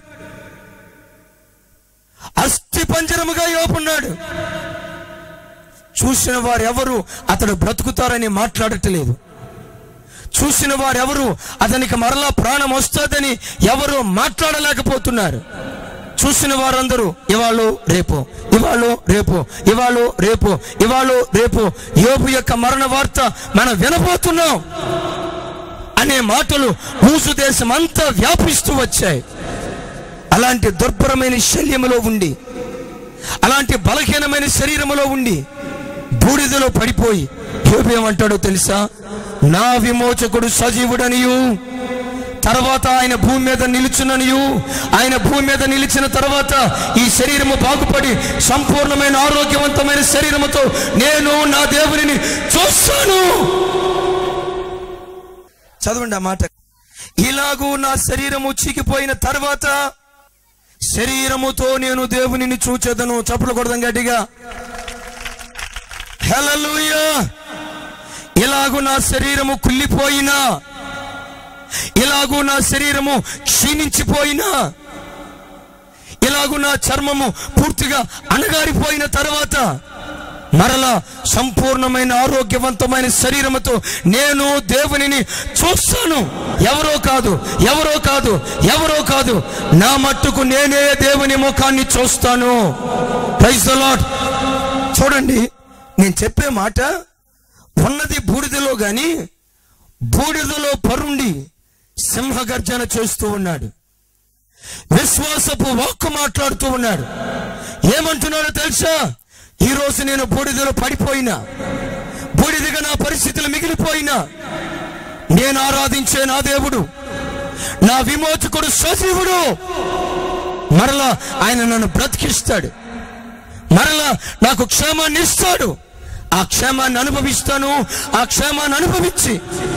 అస్థి పంజరముగా యోబున్నాడు. చూసిన వారెవరు అతడు బ్రతుకుతారని మాట్లాడట్లేదు. చూసిన వారెవరు అతనికి మరలా ప్రాణం వస్తుందని ఎవరు మాట్లాడలేకపోతున్నారు. చూసిన వారందరూ ఇవాళ రేపు, ఇవాళ రేపు, ఇవాళ రేపు, ఇవాళ రేపు యోబు యొక్క మరణ వార్త మనం వినబోతున్నాం అనే మాటలు ఊసు దేశం అంతా వ్యాపిస్తూ వచ్చాయి. అలాంటి దుర్భరమైన శల్యములో ఉండి, అలాంటి బలహీనమైన శరీరములో ఉండి బూడిదలో పడిపోయి యోబు ఏమంటాడో తెలుసా? నా విమోచకుడు సజీవుడనియు, తర్వాత ఆయన భూమి మీద నిలుచుననియు, ఆయన భూమి మీద నిలిచిన తర్వాత ఈ శరీరము బాగుపడి సంపూర్ణమైన ఆరోగ్యవంతమైన శరీరముతో నేను నా దేవునిని చూస్తాను. చదవండి ఆ మాట. ఇలాగూ నా శరీరము చీకిపోయిన తర్వాత శరీరముతో నేను దేవునిని చూచెదను. చప్పట్లు కొడదాం గట్టిగా. హల్లెలూయా. ఇలాగూ నా శరీరము కుళ్ళిపోయినా, ఇలాగూ నా శరీరము క్షీణించిపోయినా, ఇలాగూ నా చర్మము పూర్తిగా అణగారిపోయిన తర్వాత మరలా సంపూర్ణమైన ఆరోగ్యవంతమైన శరీరముతో నేను దేవునిని చూస్తాను. ఎవరో కాదు, ఎవరో కాదు, ఎవరో కాదు, నా మట్టుకు నేనే దేవుని ముఖాన్ని చూస్తాను. Praise the Lord. చూడండి, నేను చెప్పే మాట ఉన్నది బూడిదలో గాని బూడిదలో పరుండి సింహగర్జన చేస్తూ ఉన్నాడు. విశ్వాసపు వాక్కు మాట్లాడుతూ ఉన్నాడు. ఏమంటున్నాడో తెలుసా? ఈ రోజు నేను బూడిదలో పడిపోయినా, బూడిదగా నా పరిస్థితులు మిగిలిపోయినా, నేను ఆరాధించే నా దేవుడు, నా విమోచకుడు సజీవుడు. మరలా ఆయన నన్ను బ్రతికిస్తాడు, మరలా నాకు క్షేమాన్ని ఇస్తాడు ఆ క్షేమాన్ని అనుభవిస్తాను. ఆ క్షేమాన్ని అనుభవించి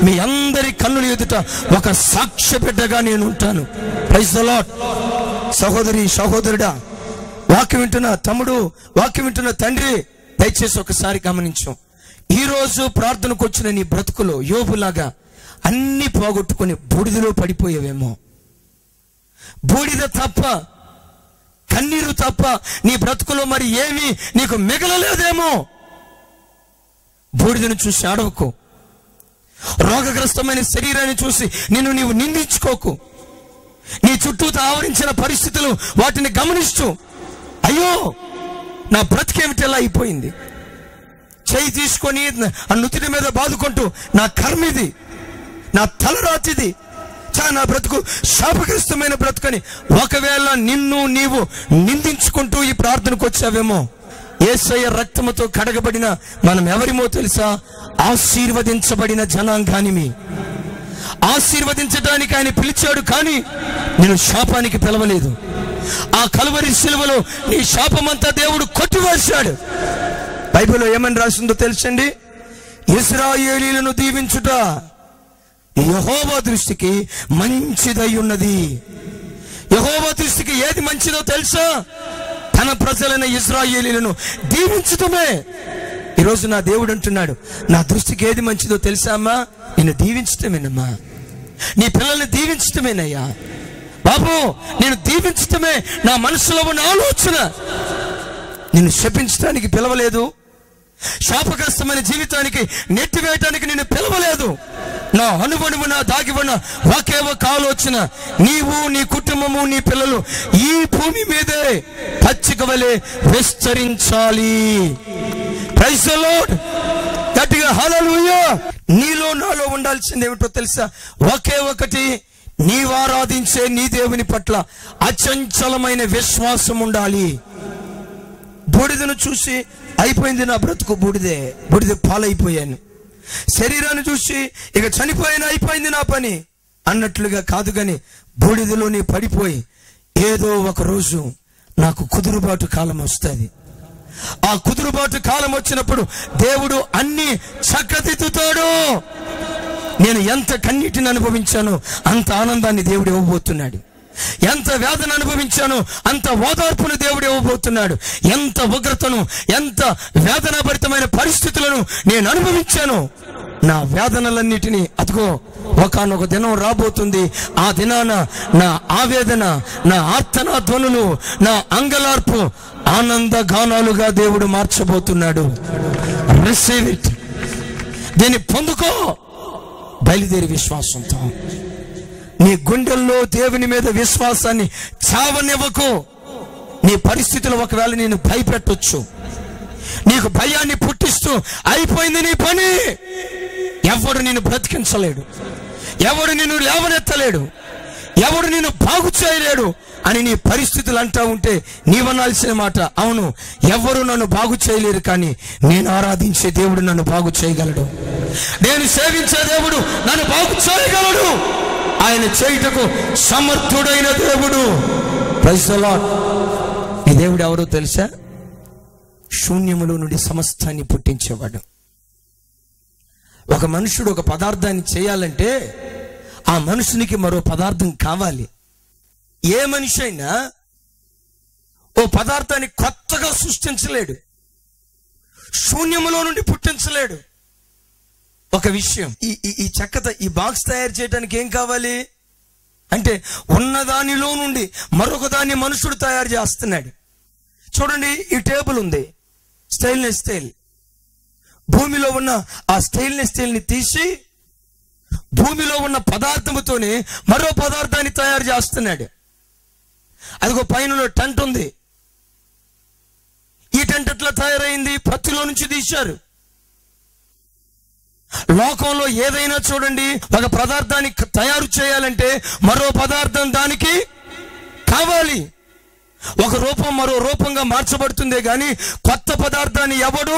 మీ అందరి కన్నుల ఎదుట ఒక సాక్ష్య బిడ్డగా నేను ఉంటాను. Praise the Lord. సహోదరి, సహోదరుడా, వాక్యం వింటున్న తమ్ముడు, వాక్యం వింటున్న తండ్రి, దయచేసి ఒకసారి గమనించు. ఈరోజు ప్రార్థనకు వచ్చిన నీ బ్రతుకులో యోబులాగా అన్ని పోగొట్టుకుని బూడిదలో పడిపోయేవేమో. బూడిద తప్ప, కన్నీరు తప్ప నీ బ్రతుకులో మరి ఏమీ నీకు మిగలలేదేమో. బూడిదను చూసి ఆడవకు. రోగగ్రస్తమైన శరీరాన్ని చూసి నీవు నిందించుకోకు. నీ చుట్టూ ఆవరించిన పరిస్థితులు వాటిని గమనిస్తూ, అయ్యో నా బ్రతికేమిటి ఎలా అయిపోయింది, చేయి తీసుకొని ఆ నుతిని మీద బాదుకుంటూ, నా కర్మిది, నా తలరాతిది, నా బ్రతుకు శాపగ్రస్తమైన బ్రతుకని ఒకవేళ నిన్ను నీవు నిందించుకుంటూ ఈ ప్రార్థనకు వచ్చావేమో. యేసయ్య రక్తముతో కడగబడిన మనం ఎవరిమో తెలుసా? ఆశీర్వదించబడిన జనాంగానిమి. ఆశీర్వదించడానికి ఆయన పిలిచాడు, కానీ నేను శాపానికి పిలవలేదు. ఆ కలువరి శిలువలో నీ శాపమంతా దేవుడు కొట్టివేశాడు. బైబిల్లో ఏమని రాసిందో తెలుసండి? ఇశ్రాయేలీయులను దీవించుట యెహోవా దృష్టికి మంచిదై ఉన్నది. యెహోవా దృష్టికి ఏది మంచిదో తెలుసా? తన ప్రజలైన ఇశ్రాయేలీయులను దీవించటమే. ఈరోజు నా దేవుడు అంటున్నాడు, నా దృష్టికి ఏది మంచిదో తెలుసా అమ్మా? నిన్ను దీవించటమేనమ్మా. నీ పిల్లల్ని దీవించటమేనయ్యా బాబు. నేను దీవించటమే నా మనసులో ఉన్న ఆలోచన. నిన్ను శపించడానికి పిలవలేదు. శాపగ్రస్తమైన జీవితానికి నెట్టివేయటానికి నిన్ను పిలవలేదు. నా అనువనువు నా దాగి ఉన్న ఒకే ఒక ఆలోచన, నీవు, నీ కుటుంబము, నీ పిల్లలు ఈ భూమి మీదే పచ్చిక వలె విస్తరించాలి. Praise the Lord. గట్టిగా హల్లెలూయా. నీలో నాలో ఉండాల్సింది ఏమిటో తెలుసా? ఒకే ఒకటి, నీవు ఆరాధించే నీ దేవుని పట్ల అచంచలమైన విశ్వాసం ఉండాలి. బూడిదను చూసి అయిపోయింది నా బ్రతుకు, బూడిద పాలైపోయాను. శరీరాన్ని చూసి ఇక చనిపోయిన అయిపోయింది నా పని అన్నట్లుగా కాదు, కానీ బూడిదలోనే పడిపోయి ఏదో ఒక రోజు నాకు కుదురుబాటు కాలం వస్తుంది. ఆ కుదురుబాటు కాలం వచ్చినప్పుడు దేవుడు అన్ని చక్కదిద్దుతాడు. నేను ఎంత కన్నీటిని అనుభవించానో అంత ఆనందాన్ని దేవుడు ఇవ్వబోతున్నాడు. ఎంత వేదన అనుభవించానో అంత ఓదార్పును దేవుడు ఇవ్వబోతున్నాడు. ఎంత ఉగ్రతను, ఎంత వేదనాభరితమైన పరిస్థితులను నేను అనుభవించాను. నా వేదనలన్నిటినీ అదిగో ఒకానొక దినం రాబోతుంది. ఆ దినాన నా ఆవేదన, నా ఆర్తనా ధ్వనులు, నా అంగలార్పు ఆనంద గానాలుగా దేవుడు మార్చబోతున్నాడు. Receive it. దీన్ని పొందుకో. బయలుదేరి విశ్వాసంతో నీ గుండెల్లో దేవుని మీద విశ్వాసాన్ని చావనివ్వకు. నీ పరిస్థితులు ఒకవేళ నేను భయపెట్టొచ్చు, నీకు భయాన్ని పుట్టిస్తూ అయిపోయింది నీ పని, ఎవడు నిన్ను బ్రతికించలేడు, ఎవడు నిన్ను లేవనెత్తలేడు, ఎవడు నిన్ను బాగు చేయలేడు అని నీ పరిస్థితులు అంటా ఉంటే నీవనాల్సిన మాట, అవును, ఎవరు నన్ను బాగు చేయలేరు, కానీ నేను ఆరాధించే దేవుడు నన్ను బాగు చేయగలడు. నేను సేవించే దేవుడు నన్ను బాగు చేయగలడు. ఆయన చేయుటకు సమర్థుడైన దేవుడు. Praise the Lord. ఈ దేవుడు ఎవరో తెలుసా? శూన్యములో నుండి సమస్తాన్ని పుట్టించేవాడు. ఒక మనుషుడు ఒక పదార్థాన్ని చేయాలంటే ఆ మనుషునికి మరో పదార్థం కావాలి. ఏ మనిషి అయినా ఓ పదార్థాన్ని కొత్తగా సృష్టించలేడు, శూన్యములో నుండి పుట్టించలేడు. ఒక విషయం, ఈ చెక్కతో ఈ బాక్స్ తయారు చేయడానికి ఏం కావాలి అంటే ఉన్నదానిలో నుండి మరొక దాన్ని మనుషుడు తయారు చేస్తున్నాడు. చూడండి, ఈ టేబుల్ ఉంది, స్టెయిన్లెస్ స్టీల్. భూమిలో ఉన్న ఆ స్టెయిన్లెస్ స్టీల్ ని తీసి భూమిలో ఉన్న పదార్థముతోనే మరో పదార్థాన్ని తయారు చేస్తున్నాడు. అదిగో పైన టెంట్ ఉంది. ఈ టెంట్ ఎట్లా తయారైంది? పత్తిలో నుంచి తీశారు. లోకంలో ఏదైనా చూడండి, ఒక పదార్థాన్ని తయారు చేయాలంటే మరో పదార్థం దానికి కావాలి. ఒక రూపం మరో రూపంగా మార్చబడుతుందే గాని కొత్త పదార్థాన్ని ఎవడు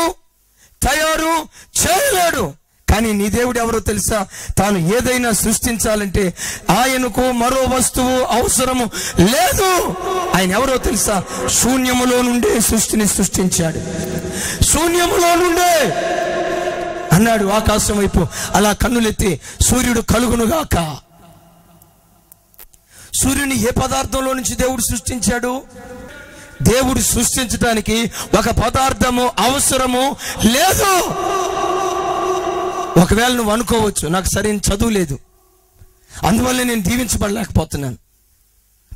తయారు చేయలేడు. కానీ నీ దేవుడు ఎవరో తెలుసా? తాను ఏదైనా సృష్టించాలంటే ఆయనకు మరో వస్తువు అవసరము లేదు. ఆయన ఎవరో తెలుసా? శూన్యములో నుండే సృష్టిని సృష్టించాడు. శూన్యములో నుండే అన్నాడు, ఆకాశం వైపు అలా కన్నులెత్తి సూర్యుడు కలుగునుగాక. సూర్యుని ఏ పదార్థంలో నుంచి దేవుడు సృష్టించాడు? దేవుడు సృష్టించడానికి ఒక పదార్థము అవసరము లేదు. ఒకవేళ నువ్వు అనుకోవచ్చు, నాకు సరైన చదువు లేదు, అందువల్ల నేను దీవించబడలేకపోతున్నాను.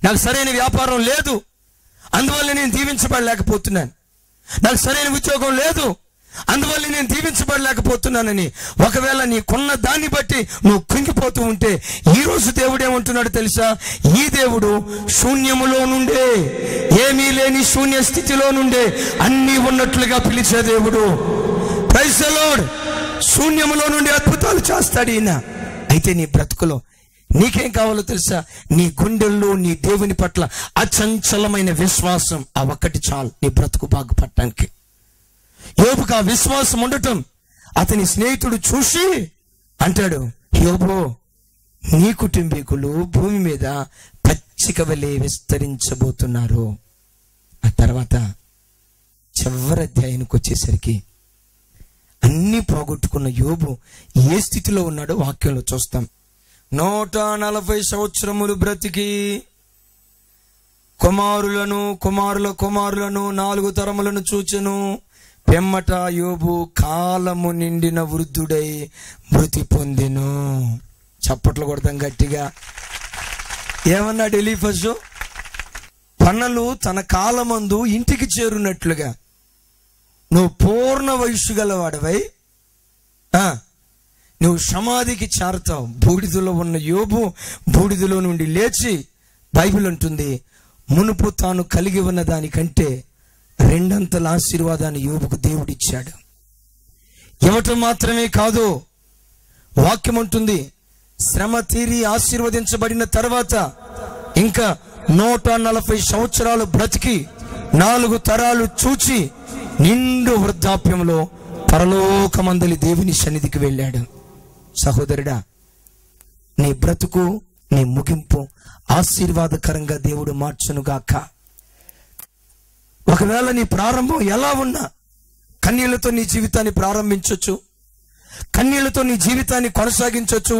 నాకు సరైన వ్యాపారం లేదు, అందువల్ల నేను దీవించబడలేకపోతున్నాను. నాకు సరైన ఉద్యోగం లేదు, అందువల్ల నేను దీవించబడలేకపోతున్నానని ఒకవేళ నీకున్న దాన్ని బట్టి నువ్వు కుంగిపోతూ ఉంటే, ఈరోజు దేవుడు ఏమంటున్నాడు తెలుసా? ఈ దేవుడు శూన్యములో నుండే, ఏమీ లేని శూన్య స్థితిలో నుండే అన్నీ ఉన్నట్లుగా పిలిచే దేవుడు. Praise the lord. శూన్యములో నుండి అద్భుతాలు చేస్తాడు ఈయన. అయితే నీ బ్రతుకులో నీకేం కావాలో తెలుసా? నీ గుండెల్లో నీ దేవుని పట్ల అచంచలమైన విశ్వాసం. ఆ ఒక్కటి చాలు నీ బ్రతుకు బాగుపడటానికి. యోబుకు ఆ విశ్వాసం ఉండటం అతని స్నేహితుడు చూసి అంటాడు, యోబు, నీ కుటుంబీకులు భూమి మీద పచ్చిక వలె విస్తరించబోతున్నారు. ఆ తర్వాత చివరి అధ్యాయానికి వచ్చేసరికి అన్ని పోగొట్టుకున్న యోబు ఏ స్థితిలో ఉన్నాడో వాక్యంలో చూస్తాం. 140 సంవత్సరములు బ్రతికి కుమారులను కుమారుల కుమారులను 4 తరములను చూచెను. పెమ్మట యోబు కాలము నిండిన వృద్ధుడై మృతి పొందెను. చప్పట్లు కొడతాం గట్టిగా. ఏమన్నాడు ఎలీఫజు? పనులు తన కాలమందు ఇంటికి చేరున్నట్లుగా నువ్వు పూర్ణ వయస్సు గలవాడవై నువ్వు సమాధికి చేరతావు. బూడిదలో ఉన్న యోబు బూడిదలో నుండి లేచి, బైబిల్ అంటుంది, మునుపు తాను కలిగి ఉన్న దానికంటే 2 అంతల ఆశీర్వాదాన్ని యోబుకు దేవుడిచ్చాడు. ఇవ్వటం మాత్రమే కాదు, వాక్యం అంటుంది, శ్రమ తీరి ఆశీర్వదించబడిన తర్వాత ఇంకా 140 సంవత్సరాలు బ్రతికి 4 తరాలు చూచి నిండు వృద్ధాప్యంలో పరలోకమందలి దేవుని సన్నిధికి వెళ్ళాడు. సహోదరుడా, నీ బ్రతుకు, నీ ముగింపు ఆశీర్వాదకరంగా దేవుడు మార్చునుగాక. ఒకవేళ నీ ప్రారంభం ఎలా ఉన్నా కన్నీళ్లతో నీ జీవితాన్ని ప్రారంభించొచ్చు, కన్నీళ్లతో నీ జీవితాన్ని కొనసాగించొచ్చు.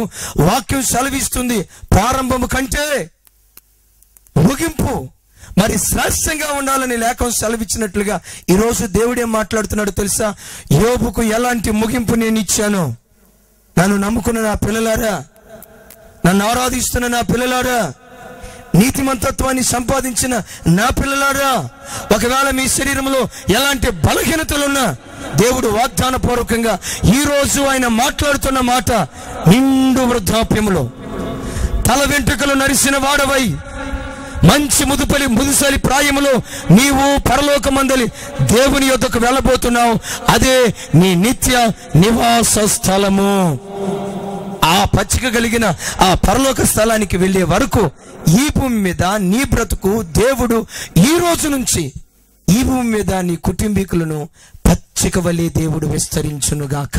వాక్యం సెలవిస్తుంది, ప్రారంభము కంటే ముగింపు మరి శ్రేష్టంగా ఉండాలని లేఖనం సెలవిచ్చినట్లుగా ఈరోజు దేవుడేం మాట్లాడుతున్నాడు తెలుసా? యోబుకు ఎలాంటి ముగింపు నేను ఇచ్చాను? నన్ను నమ్ముకున్న నా పిల్లలారా, నన్ను ఆరాధిస్తున్న నా పిల్లలారా, నీతిమంతత్వాన్ని సంపాదించిన నా పిల్లలారా, ఒకవేళ మీ శరీరంలో ఎలాంటి బలహీనతలున్నా దేవుడు వాగ్దాన పూర్వకంగా ఈరోజు ఆయన మాట్లాడుతున్న మాట, నిండు వృద్ధాప్యములో తల వెంట్రుకలు నరిసిన వాడవై మంచి ముదుసలి ప్రాయములో నీవు పరలోకమందలి దేవుని యొద్దకు వెళ్ళబోతున్నావు. అదే నీ నిత్య నివాస స్థలము. ఆ పచ్చిక కలిగిన ఆ పరలోక స్థలానికి వెళ్ళే వరకు ఈ భూమి మీద నీ బ్రతుకు దేవుడు ఈ రోజు నుంచి ఈ భూమి మీద నీ కుటుంబీకులను పచ్చిక వలె దేవుడు విస్తరించునుగాక.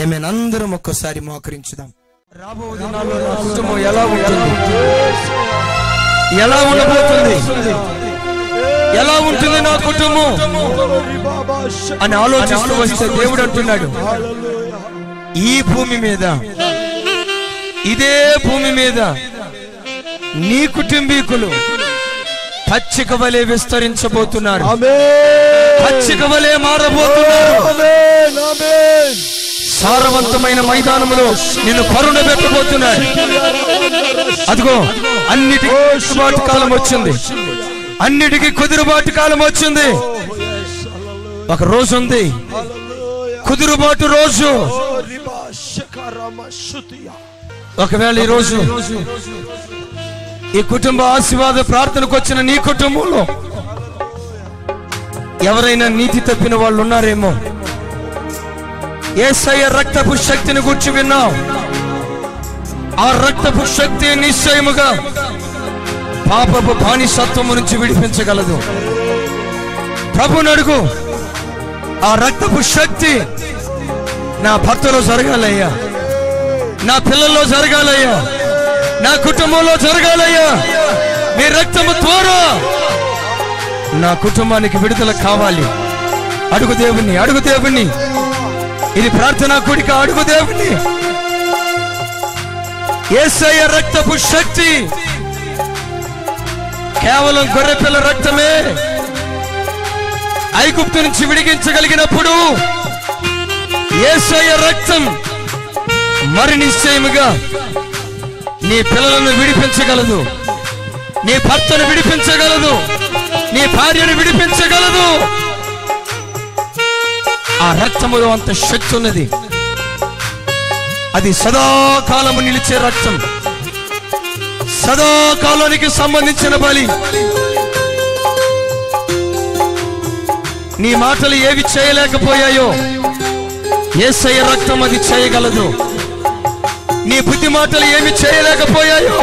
ఆమేన్. అందరం ఒక్కసారి మోకరించుదాం. రాబో దినాల్లో నా కుటుంబం ఎలా ఉంటుంది, ఎలా ఉండబోతుంది, ఎలా ఉంటుంది నా కుటుంబం అని ఆలోచిస్తూ వస్తే దేవుడు అంటున్నాడు, ఈ భూమి మీద, ఇదే భూమి మీద నీ కుటుంబీకులు పచ్చిక వలె విస్తరించబోతున్నారు, పచ్చిక వలె మారబోతున్నారు. సారవంతమైన మైదానములో నిన్ను కరుణ పెట్టబోతున్నాడు. అదిగో అన్నిటికీ కుదురుబాటు కాలం వచ్చింది, అన్నిటికీ కుదురుబాటు కాలం వచ్చింది. ఒక రోజు ఉంది, కుదురుబాటు రోజు. ఒకవేళ ఈ రోజు ఈ కుటుంబ ఆశీర్వాద ప్రార్థనకు వచ్చిన నీ కుటుంబంలో ఎవరైనా నీతి తప్పిన వాళ్ళు ఉన్నారేమో. యేసయ్య రక్తపు శక్తిని గురించి విన్నావు. ఆ రక్తపు శక్తి నిశ్చయముగా పాపపు బానిసత్వము నుంచి విడిపించగలదు. ప్రభుని అడుగు, ఆ రక్తపు శక్తి నా భర్తలో జరగాలయ్యా, నా పిల్లల్లో జరగాలయ్యా, నా కుటుంబంలో జరగాలయ్యా. మీ రక్తము ద్వారా నా కుటుంబానికి విడుదల కావాలి. అడుగు దేవుణ్ణి, అడుగు దేవుణ్ణి. ఇది ప్రార్థనా కూడిక. అడుగు దేవుణ్ణి. యేసయ్య రక్తపు శక్తి కేవలం గొర్రెపిల్ల రక్తమే ఐగుప్తు నుంచి విడిగించగలిగినప్పుడు యేసయ్య రక్తం మరి నిశ్చయముగా నీ పిల్లలను విడిపించగలదు, నీ భర్తను విడిపించగలదు, నీ భార్యను విడిపించగలదు. ఆ రక్తములో అంత శక్తి ఉన్నది. అది సదాకాలము నిలిచే రక్తం, సదాకాలానికి సంబంధించిన బలి. నీ మాటలు ఏవి చేయలేకపోయాయో యేసయ్య రక్తం అది చేయగలదు. నీ బుద్ధి మాటలు ఏమి చేయలేకపోయాయో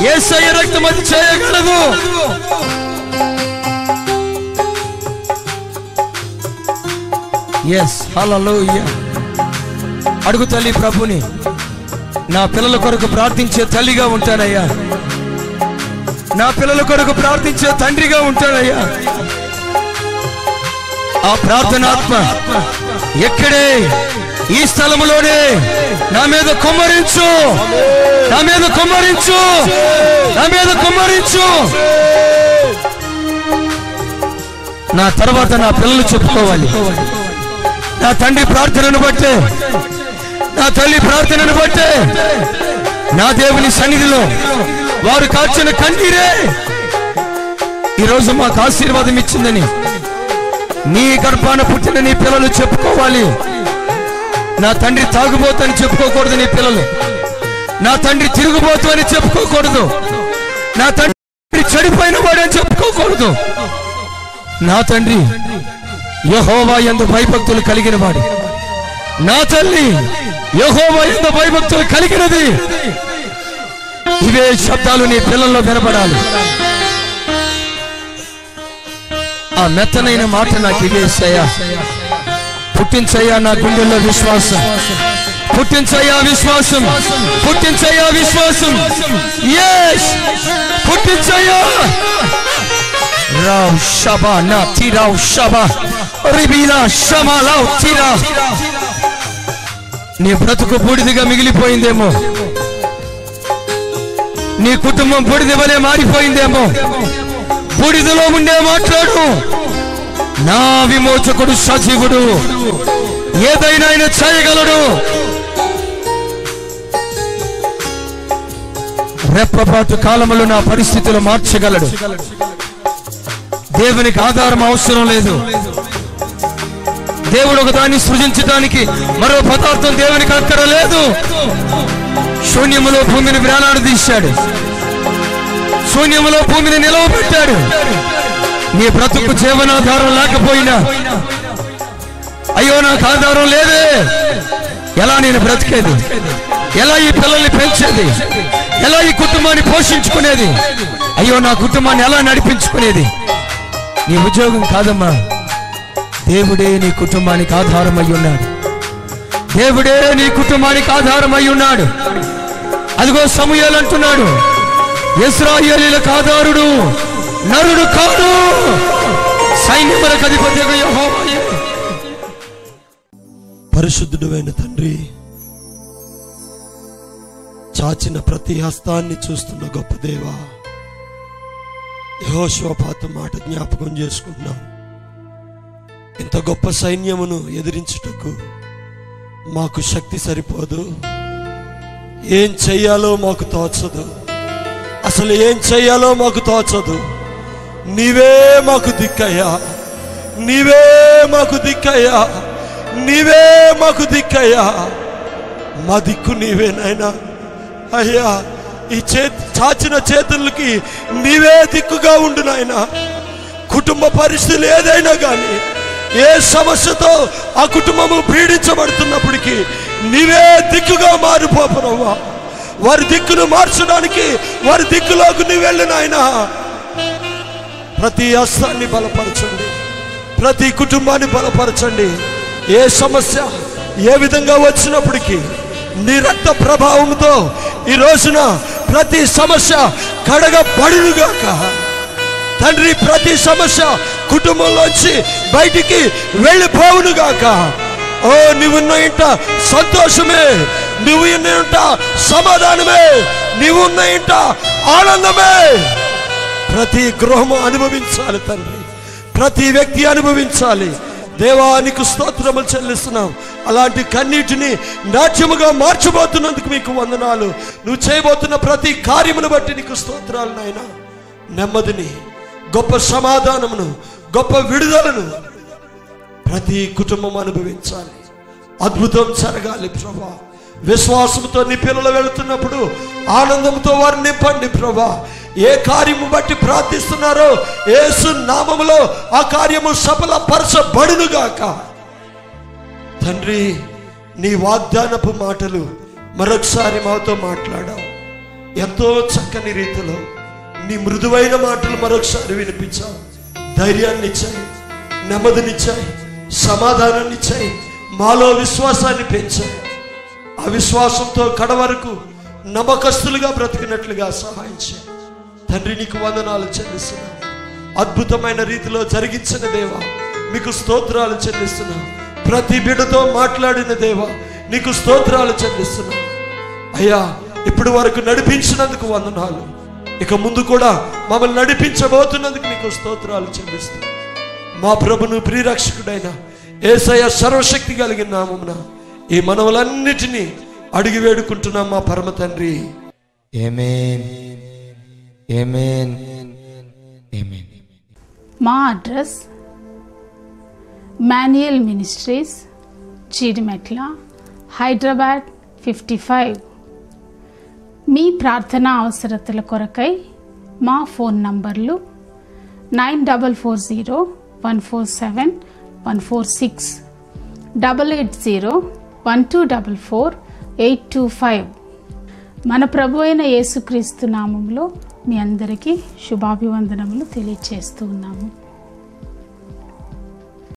యేసయ్య రక్తం అది చేయగలదు. yes hallelujah. అడుగు తల్లి ప్రభుని. నా పిల్లల కొరకు ప్రార్థించే తల్లిగా ఉంటానయ్యా, నా పిల్లల కొరకు ప్రార్థించే తండ్రిగా ఉంటానయ్యా. ఆ ప్రార్థనాత్మ ఎక్కడే, ఈ స్థలములోనే నా మీద కుమ్మరించు, నా మీద కుమ్మరించు, నా మీద కుమ్మరించు. నా తర్వాత నా పిల్లలు చెప్పుకోవాలి, నా తండ్రి ప్రార్థనను బట్టే, నా తల్లి ప్రార్థనను బట్టే, నా దేవుని సన్నిధిలో వారు కార్చిన కన్నీరే ఈరోజు మాకు ఆశీర్వాదం ఇచ్చిందని నీ గర్భాన పుట్టిన నీ పిల్లలు చెప్పుకోవాలి. నా తండ్రి తాగుబోతని చెప్పుకోకూడదు నీ పిల్లలు, నా తండ్రి తిరుగుబోతు అని చెప్పుకోకూడదు, నా తండ్రి చెడిపోయిన వాడని చెప్పుకోకూడదు. నా తండ్రి యెహోవా యందు భయభక్తులు కలిగిన వాడు, నా తల్లి యెహోవా యందు భయభక్తులు కలిగినది. ఇవే శబ్దాలు నీ పిల్లల్లో వినపడాలి. ఆ మెత్తనైన మాట నాకు ఇవేసయ్యా. పుట్టించయ్యా నా గుండెల్లో విశ్వాసం, పుట్టించయ్యా విశ్వాసం, పుట్టించయ్యా విశ్వాసం. yes పుట్టించయ్యా. రావ్ షబా నా తిరావ్ షబా రిబిలా షమాలావ్ తిరా. నీ బ్రతుకు బూడిదిగా మిగిలిపోయిందేమో, నీ కుటుంబం బూడిద వలె మారిపోయిందేమో. బూడిదలో ఉండే మాట్లాడు. నా విమోచకుడు సజీవుడు, ఏదైనా ఆయన చేయగలడు. రెప్పపాటు కాలములో నా పరిస్థితులు మార్చగలడు. దేవునికి ఆధారం అవసరం లేదు. దేవుడు ఒక దాన్ని సృజించడానికి మరో పదార్థం దేవునికి అక్కడ లేదు. శూన్యములో భూమిని వేలాడదీశాడు, శూన్యములో భూమిని నిలవబెట్టాడు. నీ బ్రతుకు జీవనాధారం లేకపోయినా, అయ్యో నాకు ఆధారం లేదే, ఎలా నేను బ్రతికేది, ఎలా ఈ పిల్లల్ని పెంచేది, ఎలా ఈ కుటుంబాన్ని పోషించుకునేది, అయ్యో నా కుటుంబాన్ని ఎలా నడిపించుకునేది. నీ ఉద్యోగం కాదమ్మా, దేవుడే నీ కుటుంబానికి ఆధారం అయి ఉన్నాడు. దేవుడే నీ కుటుంబానికి ఆధారం అయి ఉన్నాడు. అదిగో సమూయేలు అంటున్నాడు, ఇశ్రాయేలీయులకు ఆధారుడు నరుడు కాడు, సైన్యములకు అధిపతిగా యెహోవాయే. పరిశుద్ధుడైన తండ్రి, చాచిన ప్రతి హస్తాన్ని చూస్తున్న గొప్ప దేవా, యెహోషువపాతు మాట జ్ఞాపకం చేసుకుంటున్నాం. ఇంత గొప్ప సైన్యమును ఎదిరించుటకు మాకు శక్తి సరిపోదు. ఏం చెయ్యాలో మాకు తోచదు, అసలు ఏం చెయ్యాలో మాకు తోచదు. నీవే మాకు దిక్కయ్యా, నీవే మాకు దిక్కయ్యా, నీవే మాకు దిక్కయ్యా. మా దిక్కు నీవే నాయనా. అయ్యా, ఈ చాచిన చేతులకి నీవే దిక్కుగా ఉండు నాయనా. కుటుంబ పరిస్థితులు ఏదైనా కానీ, ఏ సమస్యతో ఆ కుటుంబము పీడించబడుతున్నప్పటికీ నీవే దిక్కుగా మారిపోపరవ్వా. వారి దిక్కును మార్చడానికి వారి దిక్కులోకి నువ్వు వెళ్ళు నాయనా. ప్రతి హస్తాన్ని బలపరచండి, ప్రతి కుటుంబాన్ని బలపరచండి. ఏ సమస్య, ఏ విధంగా వచ్చినప్పటికీ నీ రక్త ప్రభావంతో ఈ రోజున ప్రతి సమస్య కడగబడునుగాక తండ్రి. ప్రతి సమస్య కుటుంబంలోంచి బయటికి వెళ్ళిపోవునుగాక. ఓ నువ్వున్న ఇంట సంతోషమే, నువ్వు ఉన్న ఇంట సమాధానమే, నువ్వు ఉన్న ఇంట ఆనందమే. ప్రతి గృహము అనుభవించాలి తండ్రి, ప్రతి వ్యక్తి అనుభవించాలి. దేవానికి స్తోత్రములు చెల్లిస్తున్నాం. అలాంటి కన్నీటిని నాట్యముగా మార్చబోతున్నందుకు మీకు వందనాలు. నువ్వు చేయబోతున్న ప్రతి కార్యమును బట్టి నీకు స్తోత్రాలు నాయన. నెమ్మదిని, గొప్ప సమాధానమును, గొప్ప విడుదలను ప్రతి కుటుంబం అనుభవించాలి. అద్భుతం జరగాలి ప్రభా. విశ్వాసంతో నీ పిల్లలు వెళుతున్నప్పుడు ఆనందంతో వారిని నింపండి ప్రభా. ఏ కార్యము బట్టి ప్రార్థిస్తున్నారో యేసు నామములో ఆ కార్యము సఫలపరచబడునుగాక. తండ్రి, నీ వాగ్దానపు మాటలు మరొకసారి మాతో మాట్లాడావు. ఎంతో చక్కని రీతిలో నీ మృదువైన మాటలు మరొకసారి వినిపించావు. ధైర్యాన్ని ఇచ్చాయి, నెమ్మదినిచ్చాయి, సమాధానాన్ని ఇచ్చాయి, మాలో విశ్వాసాన్ని పెంచాయి. ఆ విశ్వాసంతో కడవరకు నమ్మకస్తులుగా బ్రతికినట్లుగా సహాయం చేయి తండ్రి. నీకు వందనాలు చెల్లిస్తున్నాం. అద్భుతమైన రీతిలో జరిగించిన దేవా మీకు స్తోత్రాలు చెల్లిస్తున్నాం. ప్రతి బిడ్డతో మాట్లాడిన దేవా నీకు స్తోత్రాలు చెల్లిస్తున్నాం. అయ్యా, ఇప్పుడు వరకు నడిపించినందుకు వందనాలు. ఇక ముందు కూడా మమ్మల్ని నడిపించబోతున్నందుకు నీకు స్తోత్రాలు చెల్లిస్తున్నాం. మా ప్రభును ప్రియరక్షకుడైన యేసయ్య సర్వశక్తి కలిగిన నామమున ఈ మనవులన్నిటినీ అడిగి వేడుకుంటున్నాం మా పరమ తండ్రి. ఆమేన్, ఆమేన్, ఆమేన్. మా అడ్రస్ మాన్యుయల్ మినిస్ట్రీస్, చీడిమెట్ల, హైదరాబాద్ 55. మీ ప్రార్థనా అవసరతల కొరకై మా ఫోన్ నంబర్లు 9401471446, 8801244825. మన ప్రభు అయిన యేసుక్రీస్తు నామములో మీ అందరికీ శుభాభివందనములు తెలియచేస్తూ ఉన్నాము.